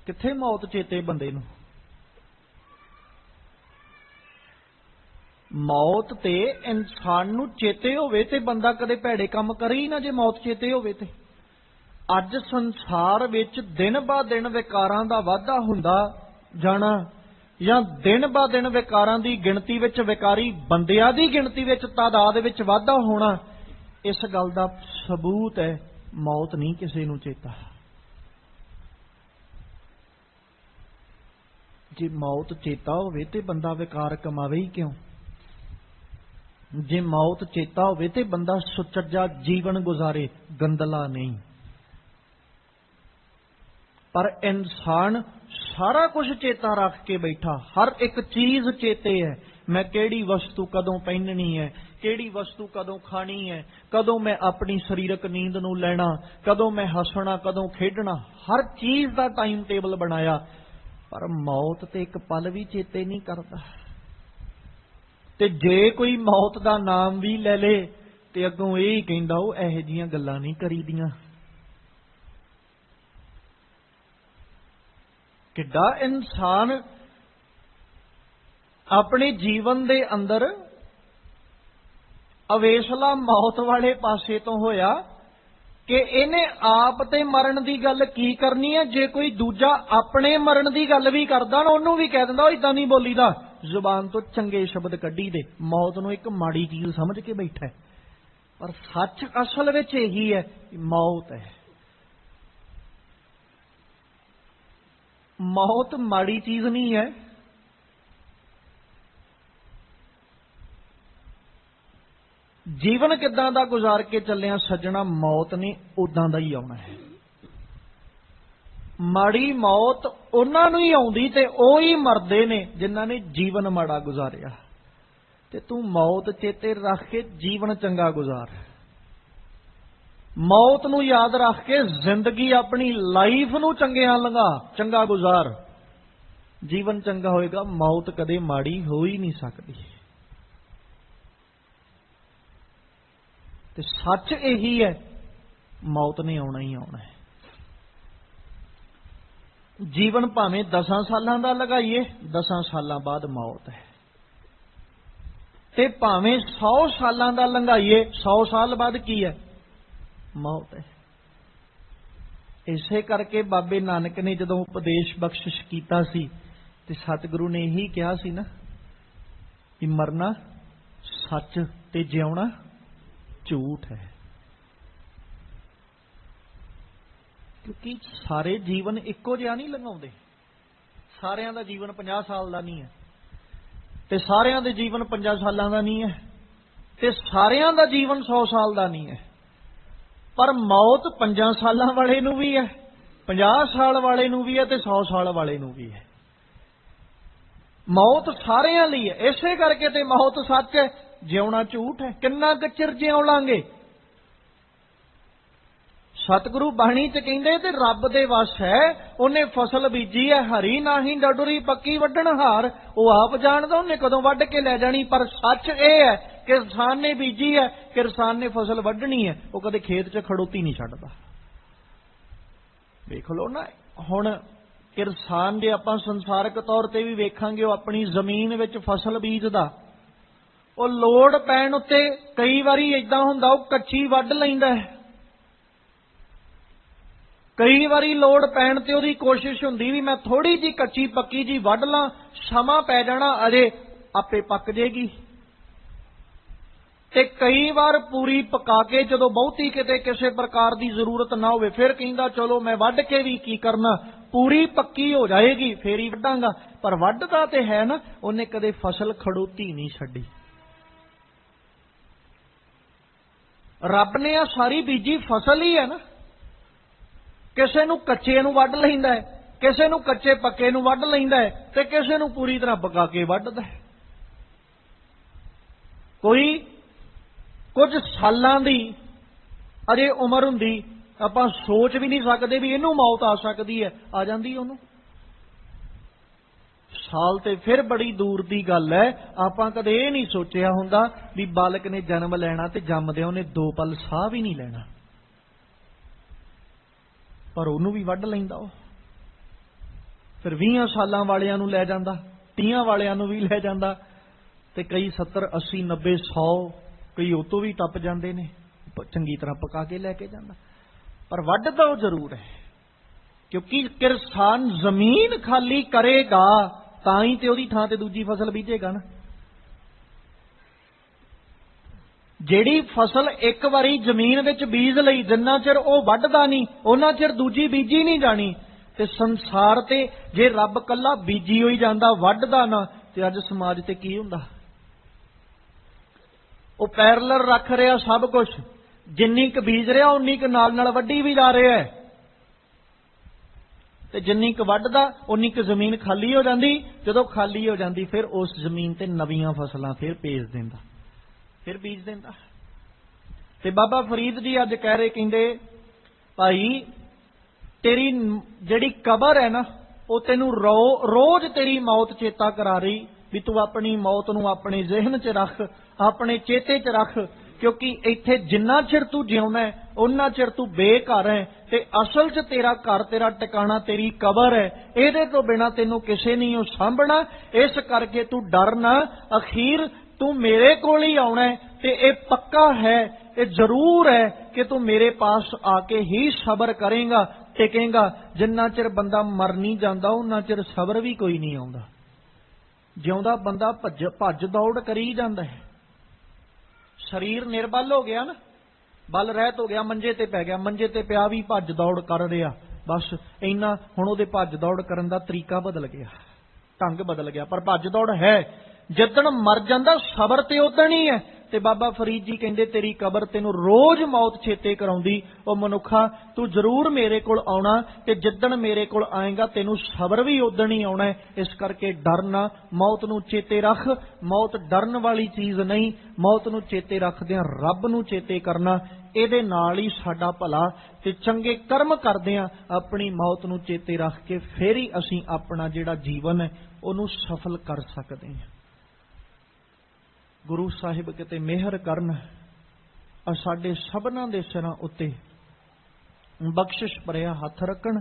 ਕਿੱਥੇ ਮੌਤ ਚੇਤੇ ਬੰਦੇ ਨੂੰ। ਮੌਤ ਤੇ ਇਨਸਾਨ ਨੂੰ ਚੇਤੇ ਹੋਵੇ ਤੇ ਬੰਦਾ ਕਦੇ ਭੈੜੇ ਕੰਮ ਕਰੇ ਹੀ ਨਾ, ਜੇ ਮੌਤ ਚੇਤੇ ਹੋਵੇ ਤੇ। ਅੱਜ ਸੰਸਾਰ ਵਿੱਚ ਦਿਨ ਬਾ ਦਿਨ ਵਿਕਾਰਾਂ ਦਾ ਵਾਧਾ ਹੁੰਦਾ ਜਾਣਾ, ਜਾਂ ਦਿਨ ਬਾ ਦਿਨ ਵਿਕਾਰਾਂ ਦੀ ਗਿਣਤੀ ਵਿੱਚ, ਵਿਕਾਰੀ ਬੰਦਿਆਂ ਦੀ ਗਿਣਤੀ ਵਿੱਚ, ਤਾਦਾਦ ਵਿੱਚ ਵਾਧਾ ਹੋਣਾ, ਇਸ ਗੱਲ ਦਾ ਸਬੂਤ ਹੈ ਮੌਤ ਨਹੀਂ ਕਿਸੇ ਨੂੰ ਚੇਤਾ। ਜੇ ਮੌਤ ਚੇਤਾ ਹੋਵੇ ਤੇ ਬੰਦਾ ਵਿਕਾਰ ਕਮਾਵੇ ਹੀ ਕਿਉਂ। ਜੇ ਮੌਤ ਚੇਤਾ ਹੋਵੇ ਤੇ ਬੰਦਾ ਸੁਚੱਜਾ ਜੀਵਨ ਗੁਜ਼ਾਰੇ, ਗੰਦਲਾ ਨਹੀਂ। ਪਰ ਇਨਸਾਨ ਸਾਰਾ ਕੁਝ ਚੇਤਾ ਰੱਖ ਕੇ ਬੈਠਾ, ਹਰ ਇੱਕ ਚੀਜ਼ ਚੇਤੇ ਹੈ। ਮੈਂ ਕਿਹੜੀ ਵਸਤੂ ਕਦੋਂ ਪਹਿਨਣੀ ਹੈ, ਕਿਹੜੀ ਵਸਤੂ ਕਦੋਂ ਖਾਣੀ ਹੈ, ਕਦੋਂ ਮੈਂ ਆਪਣੀ ਸਰੀਰਕ ਨੀਂਦ ਨੂੰ ਲੈਣਾ, ਕਦੋਂ ਮੈਂ ਹੱਸਣਾ, ਕਦੋਂ ਖੇਡਣਾ, ਹਰ ਚੀਜ਼ ਦਾ ਟਾਈਮ ਟੇਬਲ ਬਣਾਇਆ। ਪਰ ਮੌਤ ਤੇ ਇੱਕ ਪਲ ਵੀ ਚੇਤੇ ਨਹੀਂ ਕਰਦਾ। ਤੇ ਜੇ ਕੋਈ ਮੌਤ ਦਾ ਨਾਮ ਵੀ ਲੈ ਲੇ ਤੇ ਅੱਗੋਂ ਇਹ ਹੀ ਕਹਿੰਦਾ ਉਹ ਇਹੋ ਜਿਹੀਆਂ ਗੱਲਾਂ ਨਹੀਂ ਕਰੀਦੀਆਂ। ਕਿੱਡਾ ਇਨਸਾਨ ਆਪਣੇ ਜੀਵਨ ਦੇ ਅੰਦਰ ਅਵੇਸਲਾ ਮੌਤ ਵਾਲੇ ਪਾਸੇ ਤੋਂ ਹੋਇਆ ਕਿ ਇਹਨੇ ਆਪ ਤੇ ਮਰਨ ਦੀ ਗੱਲ ਕੀ ਕਰਨੀ ਹੈ। ਜੇ ਕੋਈ ਦੂਜਾ ਆਪਣੇ ਮਰਨ ਦੀ ਗੱਲ ਵੀ ਕਰਦਾ ਨਾ, ਉਹਨੂੰ ਵੀ ਕਹਿ ਦਿੰਦਾ ਉਹ ਇਦਾਂ ਨਹੀਂ ਬੋਲੀਦਾ, ਜ਼ੁਬਾਨ ਤੋਂ ਚੰਗੇ ਸ਼ਬਦ ਕੱਢੀ ਦੇ। ਮੌਤ ਨੂੰ ਇੱਕ ਮਾੜੀ ਚੀਜ਼ ਸਮਝ ਕੇ ਬੈਠਾ। ਪਰ ਸੱਚ ਅਸਲ ਵਿੱਚ ਇਹੀ ਹੈ ਕਿ ਮੌਤ ਹੈ। ਮੌਤ ਮਾੜੀ ਚੀਜ਼ ਨਹੀਂ ਹੈ। ਜੀਵਨ ਕਿੱਦਾਂ ਦਾ ਗੁਜ਼ਾਰ ਕੇ ਚੱਲਿਆ ਸੱਜਣਾ, ਮੌਤ ਨੇ ਉਦਾਂ ਦਾ ਹੀ ਆਉਣਾ ਹੈ। ਮਾੜੀ ਮੌਤ ਉਹਨਾਂ ਨੂੰ ਹੀ ਆਉਂਦੀ ਤੇ ਉਹ ਹੀ ਮਰਦੇ ਨੇ ਜਿਨ੍ਹਾਂ ਨੇ ਜੀਵਨ ਮਾੜਾ ਗੁਜ਼ਾਰਿਆ। ਤੇ ਤੂੰ ਮੌਤ ਚੇਤੇ ਰੱਖ ਕੇ ਜੀਵਨ ਚੰਗਾ ਗੁਜ਼ਾਰ। ਮੌਤ ਨੂੰ ਯਾਦ ਰੱਖ ਕੇ ਜ਼ਿੰਦਗੀ ਆਪਣੀ ਲਾਈਫ ਨੂੰ ਚੰਗਿਆਂ ਲੰਘਾ, ਚੰਗਾ ਗੁਜ਼ਾਰ। ਜੀਵਨ ਚੰਗਾ ਹੋਏਗਾ, ਮੌਤ ਕਦੇ ਮਾੜੀ ਹੋ ਹੀ ਨਹੀਂ ਸਕਦੀ। ਤੇ ਸੱਚ ਇਹੀ ਹੈ, ਮੌਤ ਨੇ ਆਉਣਾ ਹੀ ਆਉਣਾ ਹੈ। ਜੀਵਨ ਭਾਵੇਂ 10 ਸਾਲਾਂ ਦਾ ਲਗਾਈਏ, 10 ਸਾਲਾਂ ਬਾਅਦ ਮੌਤ ਹੈ। ਤੇ ਭਾਵੇਂ 100 ਸਾਲਾਂ ਦਾ ਲੰਘਾਈਏ, 100 ਸਾਲ ਬਾਅਦ ਕੀ ਹੈ? ਮੌਤ ਹੈ। ਇਸੇ ਕਰਕੇ ਬਾਬੇ ਨਾਨਕ ਨੇ ਜਦੋਂ ਉਪਦੇਸ਼ ਬਖਸ਼ਿਸ਼ ਕੀਤਾ ਸੀ ਤੇ ਸਤਿਗੁਰੂ ਨੇ ਇਹੀ ਕਿਹਾ ਸੀ ਨਾ ਕਿ ਮਰਨਾ ਸੱਚ ਤੇ ਜਿਉਣਾ ਝੂਠ ਹੈ। ਕਿਉਂਕਿ ਸਾਰੇ ਜੀਵਨ ਇੱਕੋ ਜਿਹਾ ਨਹੀਂ ਲੰਘਾਉਂਦੇ। ਸਾਰਿਆਂ ਦਾ ਜੀਵਨ 50 ਸਾਲ ਦਾ ਨਹੀਂ ਹੈ, ਤੇ ਸਾਰਿਆਂ ਦੇ ਜੀਵਨ 5 ਸਾਲਾਂ ਦਾ ਨਹੀਂ ਹੈ, ਤੇ ਸਾਰਿਆਂ ਦਾ ਜੀਵਨ 100 ਸਾਲ ਦਾ ਨਹੀਂ ਹੈ। ਪਰ ਮੌਤ 5 ਸਾਲਾਂ ਵਾਲੇ ਨੂੰ ਵੀ ਹੈ, 50 ਸਾਲ ਵਾਲੇ ਨੂੰ ਵੀ ਹੈ, ਤੇ 100 ਸਾਲ ਵਾਲੇ ਨੂੰ ਵੀ ਹੈ। ਮੌਤ ਸਾਰਿਆਂ ਲਈ ਹੈ। ਇਸੇ ਕਰਕੇ ਤੇ ਮੌਤ ਸੱਚ ਹੈ, ਜਿਉਣਾ ਝੂਠ ਹੈ। ਕਿੰਨਾ ਕੁ ਚਿਰ ਜਿਉ ਲਾਂਗੇ? ਸਤਿਗੁਰੂ ਬਾਣੀ ਚ ਕਹਿੰਦੇ ਤੇ ਰੱਬ ਦੇ ਵਸ ਹੈ। ਉਹਨੇ ਫਸਲ ਬੀਜੀ ਹੈ, ਹਰੀ ਨਾਹੀਂ ਡਡੂਰੀ ਪੱਕੀ ਵੱਢਣ ਹਾਰ। ਉਹ ਆਪ ਜਾਣਦਾ ਉਹਨੇ ਕਦੋਂ ਵੱਢ ਕੇ ਲੈ ਜਾਣੀ। ਪਰ ਸੱਚ ਇਹ ਹੈ ਕਿ ਕਿਸਾਨ ਨੇ ਬੀਜੀ ਹੈ, ਕਿਸਾਨ ਨੇ ਫਸਲ ਵੱਢਣੀ ਹੈ, ਉਹ ਕਦੇ ਖੇਤ 'ਚ ਖੜੋਤੀ ਨਹੀਂ ਛੱਡਦਾ। ਵੇਖ ਲਓ ਨਾ, ਹੁਣ ਕਿਸਾਨ ਦੇ ਆਪਾਂ ਸੰਸਾਰਕ ਤੌਰ ਤੇ ਵੀ ਵੇਖਾਂਗੇ, ਉਹ ਆਪਣੀ ਜ਼ਮੀਨ ਵਿੱਚ ਫਸਲ ਬੀਜਦਾ, ਉਹ ਲੋੜ ਪੈਣ ਉੱਤੇ ਕਈ ਵਾਰੀ ਏਦਾਂ ਹੁੰਦਾ ਉਹ ਕੱਚੀ ਵੱਢ ਲੈਂਦਾ ਹੈ। ਕਈ ਵਾਰੀ ਲੋੜ ਪੈਣ ਤੇ ਉਹਦੀ ਕੋਸ਼ਿਸ਼ ਹੁੰਦੀ ਵੀ ਮੈਂ ਥੋੜੀ ਜੀ ਕੱਚੀ ਪੱਕੀ ਜੀ ਵੱਢ ਲਾਂ, ਸਮਾਂ ਪੈ ਜਾਣਾ ਅਜੇ ਆਪੇ ਪੱਕ ਜੇਗੀ। ਤੇ ਕਈ ਵਾਰ ਪੂਰੀ ਪਕਾ ਕੇ ਜਦੋਂ ਬਹੁਤੀ ਕਿਤੇ ਕਿਸੇ ਪ੍ਰਕਾਰ ਦੀ ਜ਼ਰੂਰਤ ਨਾ ਹੋਵੇ, ਫਿਰ ਕਹਿੰਦਾ ਚਲੋ ਮੈਂ ਵੱਢ ਕੇ ਵੀ ਕੀ ਕਰਨਾ, ਪੂਰੀ ਪੱਕੀ ਹੋ ਜਾਏਗੀ ਫੇਰ ਹੀ ਵੱਢਾਂਗਾ। ਪਰ ਵੱਢਦਾ ਤੇ ਹੈ ਨਾ, ਉਹਨੇ ਕਦੇ ਫਸਲ ਖੜੋਤੀ ਨਹੀਂ ਛੱਡੀ। ਰੱਬ ਨੇ ਆ ਸਾਰੀ ਬੀਜੀ ਫਸਲ ਹੀ ਹੈ ਨਾ। ਕਿਸੇ ਨੂੰ ਕੱਚੇ ਨੂੰ ਵੱਢ ਲੈਂਦਾ ਹੈ, ਕਿਸੇ ਨੂੰ ਕੱਚੇ ਪੱਕੇ ਨੂੰ ਵੱਢ ਲੈਂਦਾ ਹੈ, ਤੇ ਕਿਸੇ ਨੂੰ ਪੂਰੀ ਤਰ੍ਹਾਂ ਪਕਾ ਕੇ ਵੱਢਦਾ ਹੈ। ਕੋਈ ਕੁਝ ਸਾਲਾਂ ਦੀ ਅਜੇ ਉਮਰ ਹੁੰਦੀ, ਆਪਾਂ ਸੋਚ ਵੀ ਨਹੀਂ ਸਕਦੇ ਵੀ ਇਹਨੂੰ ਮੌਤ ਆ ਸਕਦੀ ਹੈ, ਆ ਜਾਂਦੀ ਉਹਨੂੰ। ਸਾਲ ਤੇ ਫਿਰ ਬੜੀ ਦੂਰ ਦੀ ਗੱਲ ਹੈ। ਆਪਾਂ ਕਦੇ ਇਹ ਨਹੀਂ ਸੋਚਿਆ ਹੁੰਦਾ ਵੀ ਬਾਲਕ ਨੇ ਜਨਮ ਲੈਣਾ ਤੇ ਜੰਮਦਿਆਂ ਉਹਨੇ 2 ਪਲ ਸਾਹ ਵੀ ਨਹੀਂ ਲੈਣਾ, ਪਰ ਉਹਨੂੰ ਵੀ ਵੱਢ ਲੈਂਦਾ ਉਹ। ਫਿਰ 20 ਸਾਲਾਂ ਵਾਲਿਆਂ ਨੂੰ ਲੈ ਜਾਂਦਾ, 30 ਵਾਲਿਆਂ ਨੂੰ ਵੀ ਲੈ ਜਾਂਦਾ, ਤੇ ਕਈ 70, 80, 90, 100, ਕਈ ਉਹ ਤੋਂ ਵੀ ਟੱਪ ਜਾਂਦੇ ਨੇ, ਚੰਗੀ ਤਰ੍ਹਾਂ ਪਕਾ ਕੇ ਲੈ ਕੇ ਜਾਂਦਾ। ਪਰ ਵੱਢਦਾ ਉਹ ਜ਼ਰੂਰ ਹੈ, ਕਿਉਂਕਿ ਕਿਸਾਨ ਜ਼ਮੀਨ ਖਾਲੀ ਕਰੇਗਾ ਤਾਂ ਹੀ ਤੇ ਉਹਦੀ ਥਾਂ ਤੇ ਦੂਜੀ ਫਸਲ ਬੀਜੇਗਾ ਨਾ। ਜਿਹੜੀ ਫਸਲ ਇੱਕ ਵਾਰੀ ਜ਼ਮੀਨ ਵਿੱਚ ਬੀਜ ਲਈ, ਜਿੰਨਾ ਚਿਰ ਉਹ ਵੱਢਦਾ ਨਹੀਂ ਉਹਨਾਂ ਚਿਰ ਦੂਜੀ ਬੀਜੀ ਨਹੀਂ ਜਾਣੀ। ਤੇ ਸੰਸਾਰ ਤੇ ਜੇ ਰੱਬ ਕੱਲਾ ਬੀਜੀ ਹੋਈ ਜਾਂਦਾ, ਵੱਢਦਾ ਨਾ, ਤੇ ਅੱਜ ਸਮਾਜ ਤੇ ਕੀ ਹੁੰਦਾ? ਉਹ ਪੈਰਲਰ ਰੱਖ ਰਿਹਾ ਸਭ ਕੁਝ, ਜਿੰਨੀ ਕੁ ਬੀਜ ਰਿਹਾ ਉਨੀ ਕੁ ਨਾਲ ਨਾਲ ਵੱਢੀ ਵੀ ਜਾ ਰਿਹਾ ਹੈ, ਤੇ ਜਿੰਨੀ ਕੁ ਵੱਢਦਾ ਉਨੀ ਕੁ ਜ਼ਮੀਨ ਖਾਲੀ ਹੋ ਜਾਂਦੀ। ਜਦੋਂ ਖਾਲੀ ਹੋ ਜਾਂਦੀ ਫਿਰ ਉਸ ਜ਼ਮੀਨ ਤੇ ਨਵੀਆਂ ਫਸਲਾਂ ਫਿਰ ਭੇਜ ਦਿੰਦਾ, ਫਿਰ ਬੀਜ ਦਿੰਦਾ। ਤੇ ਬਾਬਾ ਫਰੀਦ ਜੀ ਅੱਜ ਕਹਿ ਰਹੇ, ਕਹਿੰਦੇ ਭਾਈ ਤੇਰੀ ਜਿਹੜੀ ਕਬਰ ਹੈ ਨਾ, ਉਹ ਤੈਨੂੰ ਰੋਜ਼ ਤੇਰੀ ਮੌਤ ਚੇਤਾ ਕਰਾ ਰਹੀ ਵੀ ਤੂੰ ਆਪਣੀ ਮੌਤ ਨੂੰ ਆਪਣੇ ਜ਼ਿਹਨ 'ਚ ਰੱਖ, ਆਪਣੇ ਚੇਤੇ 'ਚ ਰੱਖ। ਕਿਉਂਕਿ ਇੱਥੇ ਜਿੰਨਾ ਚਿਰ ਤੂੰ ਜਿਉਣਾ ਹੈ ਉਹਨਾਂ ਚਿਰ ਤੂੰ ਬੇਘਰ ਹੈ, ਤੇ ਅਸਲ 'ਚ ਤੇਰਾ ਘਰ, ਤੇਰਾ ਟਿਕਾਣਾ ਤੇਰੀ ਕਬਰ ਹੈ। ਇਹਦੇ ਤੋਂ ਬਿਨਾਂ ਤੈਨੂੰ ਕਿਸੇ ਨਹੀਂ ਉਹ ਸਾਂਭਣਾ। ਇਸ ਕਰਕੇ ਤੂੰ ਡਰ ਨਾ, ਅਖੀਰ ਤੂੰ ਮੇਰੇ ਕੋਲ ਹੀ ਆਉਣਾ ਹੈ। ਤੇ ਇਹ ਪੱਕਾ ਹੈ, ਇਹ ਜ਼ਰੂਰ ਹੈ ਕਿ ਤੂੰ ਮੇਰੇ ਪਾਸ ਆ ਕੇ ਹੀ ਸਬਰ ਕਰੇਗਾ, ਟਿਕੇਗਾ। ਜਿੰਨਾ ਚਿਰ ਬੰਦਾ ਮਰ ਨਹੀਂ ਜਾਂਦਾ ਉਹਨਾਂ ਚਿਰ ਸਬਰ ਵੀ ਕੋਈ ਨਹੀਂ ਆਉਂਦਾ। ਜਿਉਂਦਾ ਬੰਦਾ ਭੱਜ ਦੌੜ ਕਰੀ ਜਾਂਦਾ ਹੈ। ਸਰੀਰ ਨਿਰਬਲ ਹੋ ਗਿਆ ਨਾ, ਬਲ ਰਹਿਤ ਹੋ ਗਿਆ, ਮੰਜੇ ਤੇ ਪੈ ਗਿਆ, ਮੰਜੇ ਤੇ ਪਿਆ ਵੀ ਭੱਜ ਦੌੜ ਕਰ ਰਿਹਾ। ਬਸ ਇੰਨਾ, ਹੁਣ ਉਹਦੇ ਭੱਜ ਦੌੜ ਕਰਨ ਦਾ ਤਰੀਕਾ ਬਦਲ ਗਿਆ, ਢੰਗ ਬਦਲ ਗਿਆ, ਪਰ ਭੱਜ ਦੌੜ ਹੈ। ਜਿੱਦਣ ਮਰ ਜਾਂਦਾ ਸਬਰ ਤੇ ਉਦਣ ਹੀ ਹੈ। ਤੇ ਬਾਬਾ ਫਰੀਦ ਜੀ ਕਹਿੰਦੇ ਤੇਰੀ ਕਬਰ ਤੈਨੂੰ ਰੋਜ਼ ਮੌਤ ਚੇਤੇ ਕਰਾਉਂਦੀ। ਉਹ ਮਨੁੱਖਾ ਤੂੰ ਜ਼ਰੂਰ ਮੇਰੇ ਕੋਲ ਆਉਣਾ, ਤੇ ਜਿੱਦਣ ਮੇਰੇ ਕੋਲ ਆਏਗਾ ਤੈਨੂੰ ਸਬਰ ਵੀ ਉਦਣ ਹੀ ਆਉਣਾ ਹੈ। ਇਸ ਕਰਕੇ ਡਰਨਾ, ਮੌਤ ਨੂੰ ਚੇਤੇ ਰੱਖ। ਮੌਤ ਡਰਨ ਵਾਲੀ ਚੀਜ਼ ਨਹੀਂ, ਮੌਤ ਨੂੰ ਚੇਤੇ ਰੱਖਦਿਆਂ ਰੱਬ ਨੂੰ ਚੇਤੇ ਕਰਨਾ, ਇਹਦੇ ਨਾਲ ਹੀ ਸਾਡਾ ਭਲਾ। ਤੇ ਚੰਗੇ ਕਰਮ ਕਰਦਿਆਂ ਆਪਣੀ ਮੌਤ ਨੂੰ ਚੇਤੇ ਰੱਖ ਕੇ ਫਿਰ ਹੀ ਅਸੀਂ ਆਪਣਾ ਜਿਹੜਾ ਜੀਵਨ ਹੈ ਉਹਨੂੰ ਸਫਲ ਕਰ ਸਕਦੇ ਹਾਂ। ਗੁਰੂ ਸਾਹਿਬ ਕਿਤੇ ਮਿਹਰ ਕਰਨ, ਸਾਡੇ ਸਭਨਾਂ ਦੇ ਸਿਰਾਂ ਉੱਤੇ ਬਖਸ਼ਿਸ਼ ਭਰਿਆ ਹੱਥ ਰੱਖਣ।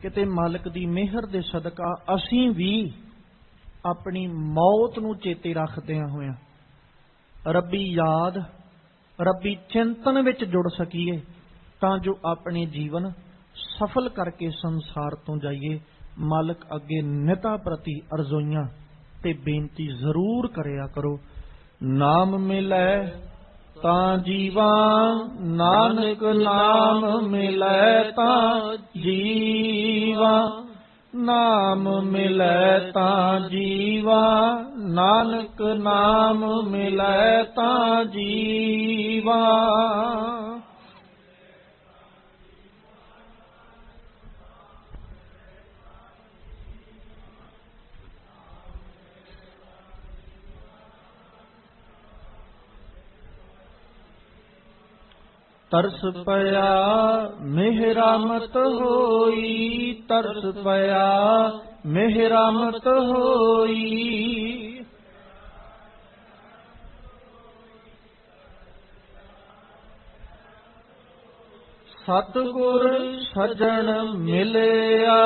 ਕਿਤੇ ਮਾਲਕ ਦੀ ਮਿਹਰ ਦੇ ਸਦਕਾ ਅਸੀਂ ਵੀ ਆਪਣੀ ਮੌਤ ਨੂੰ ਚੇਤੇ ਰੱਖਦਿਆਂ ਹੋਇਆਂ ਰੱਬੀ ਯਾਦ, ਰੱਬੀ ਚਿੰਤਨ ਵਿੱਚ ਜੁੜ ਸਕੀਏ, ਤਾਂ ਜੋ ਆਪਣੇ ਜੀਵਨ ਸਫਲ ਕਰਕੇ ਸੰਸਾਰ ਤੋਂ ਜਾਈਏ। ਮਾਲਕ ਅੱਗੇ ਨਿਤਾ ਪ੍ਰਤੀ ਅਰਜ਼ੋਈਆਂ ਤੇ ਬੇਨਤੀ ਜ਼ਰੂਰ ਕਰਿਆ ਕਰੋ। ਨਾਮ ਮਿਲੈ ਤਾਂ ਜੀਵਾ, ਨਾਨਕ ਨਾਮ ਮਿਲੈ ਤਾਂ ਜੀਵਾ, ਨਾਮ ਮਿਲੈ ਤਾਂ ਜੀਵਾ, ਨਾਨਕ ਨਾਮ ਮਿਲੈ ਤਾਂ ਜੀਵਾ। ਤਰਸ ਪਿਆ ਮਿਹਰਾਮਤ ਹੋਈ, ਤਰਸ ਪਿਆ ਮਿਹਰਾਮਤ ਹੋਈ। ਸਤਿਗੁਰ ਸੱਜਣ ਮਿਲਿਆ,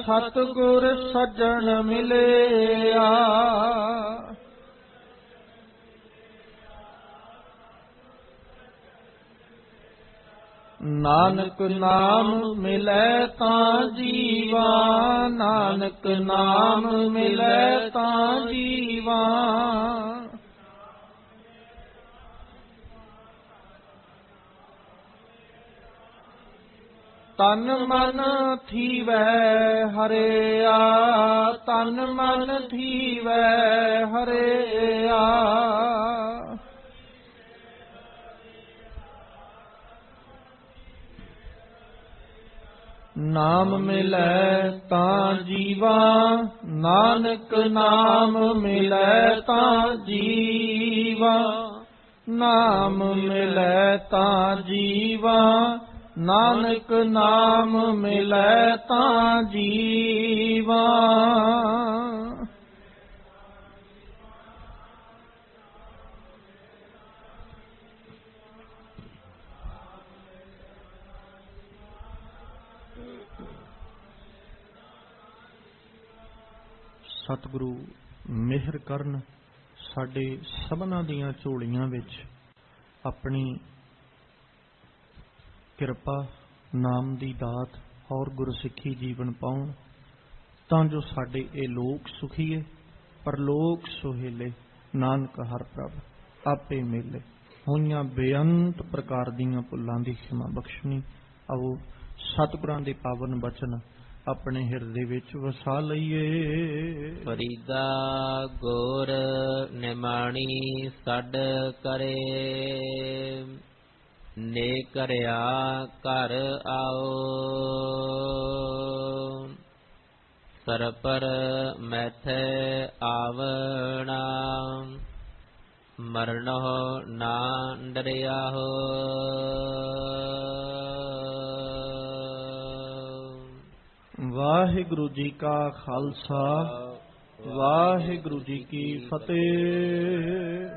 ਸਤਿਗੁਰ ਸੱਜਣ ਮਿਲਿਆ। ਨਾਨਕ ਨਾਮ ਮਿਲੈ ਤਾਂ ਜੀਵਾ, ਨਾਨਕ ਨਾਮ ਮਿਲੈ ਤਾਂ ਜੀਵਾ। ਤਨ ਮਨ ਥੀਵੈ ਹਰਿਆ, ਤਨ ਮਨ ਥੀਵੈ ਹਰਿਆ। ਨਾਮ ਮਿਲੈ ਤਾਂ ਜੀਵਾ, ਨਾਨਕ ਨਾਮ ਮਿਲੈ ਤਾਂ ਜੀਵਾ, ਨਾਮ ਮਿਲੈ ਤਾਂ ਜੀਵਾ, ਨਾਨਕ ਨਾਮ ਮਿਲੈ ਤਾਂ ਜੀਵਾ। ਸਤਿਗੁਰੂ ਮਿਹਰ ਕਰਨ, ਸਾਡੇ ਸਭਨਾਂ ਦੀਆਂ ਝੋਲੀਆਂ ਵਿੱਚ ਆਪਣੀ ਕਿਰਪਾ, ਨਾਮ ਦੀ ਦਾਤ ਔਰ ਗੁਰਸਿੱਖੀ ਜੀਵਨ ਪਾਉਣ, ਤਾਂ ਜੋ ਸਾਡੇ ਇਹ ਲੋਕ ਸੁਖੀਏ ਪਰਲੋਕ ਸੁਹੇਲੇ। ਨਾਨਕ ਹਰ ਪ੍ਰਭ ਆਪੇ ਮੇਲੇ। ਹੋਈਆਂ ਬੇਅੰਤ ਪ੍ਰਕਾਰ ਦੀਆਂ ਭੁੱਲਾਂ ਦੀ ਖਿਮਾ ਬਖਸ਼ਣੀ। ਆਓ ਸਤਿਗੁਰਾਂ ਦੇ ਪਾਵਨ ਬਚਨ ਆਪਣੇ ਹਿਰਦੇ ਵਿੱਚ ਵਸਾ ਲਈਏ। ਫਰੀਦਾ ਗੁਰ ਨਿਮਾਣੀ ਛੱਡ ਕਰੇ, ਨੇ ਕਰਿਆ ਘਰ ਆਓ। ਸਰਪਰ ਮੈਥੈ ਆਵਣਾ, ਮਰਨੋ ਨਾ ਡਰਿਆਹੋ। ਵਾਹਿਗੁਰੂ ਜੀ ਕਾ ਖਾਲਸਾ, ਵਾਹਿਗੁਰੂ ਜੀ ਕੀ ਫਤਿਹ।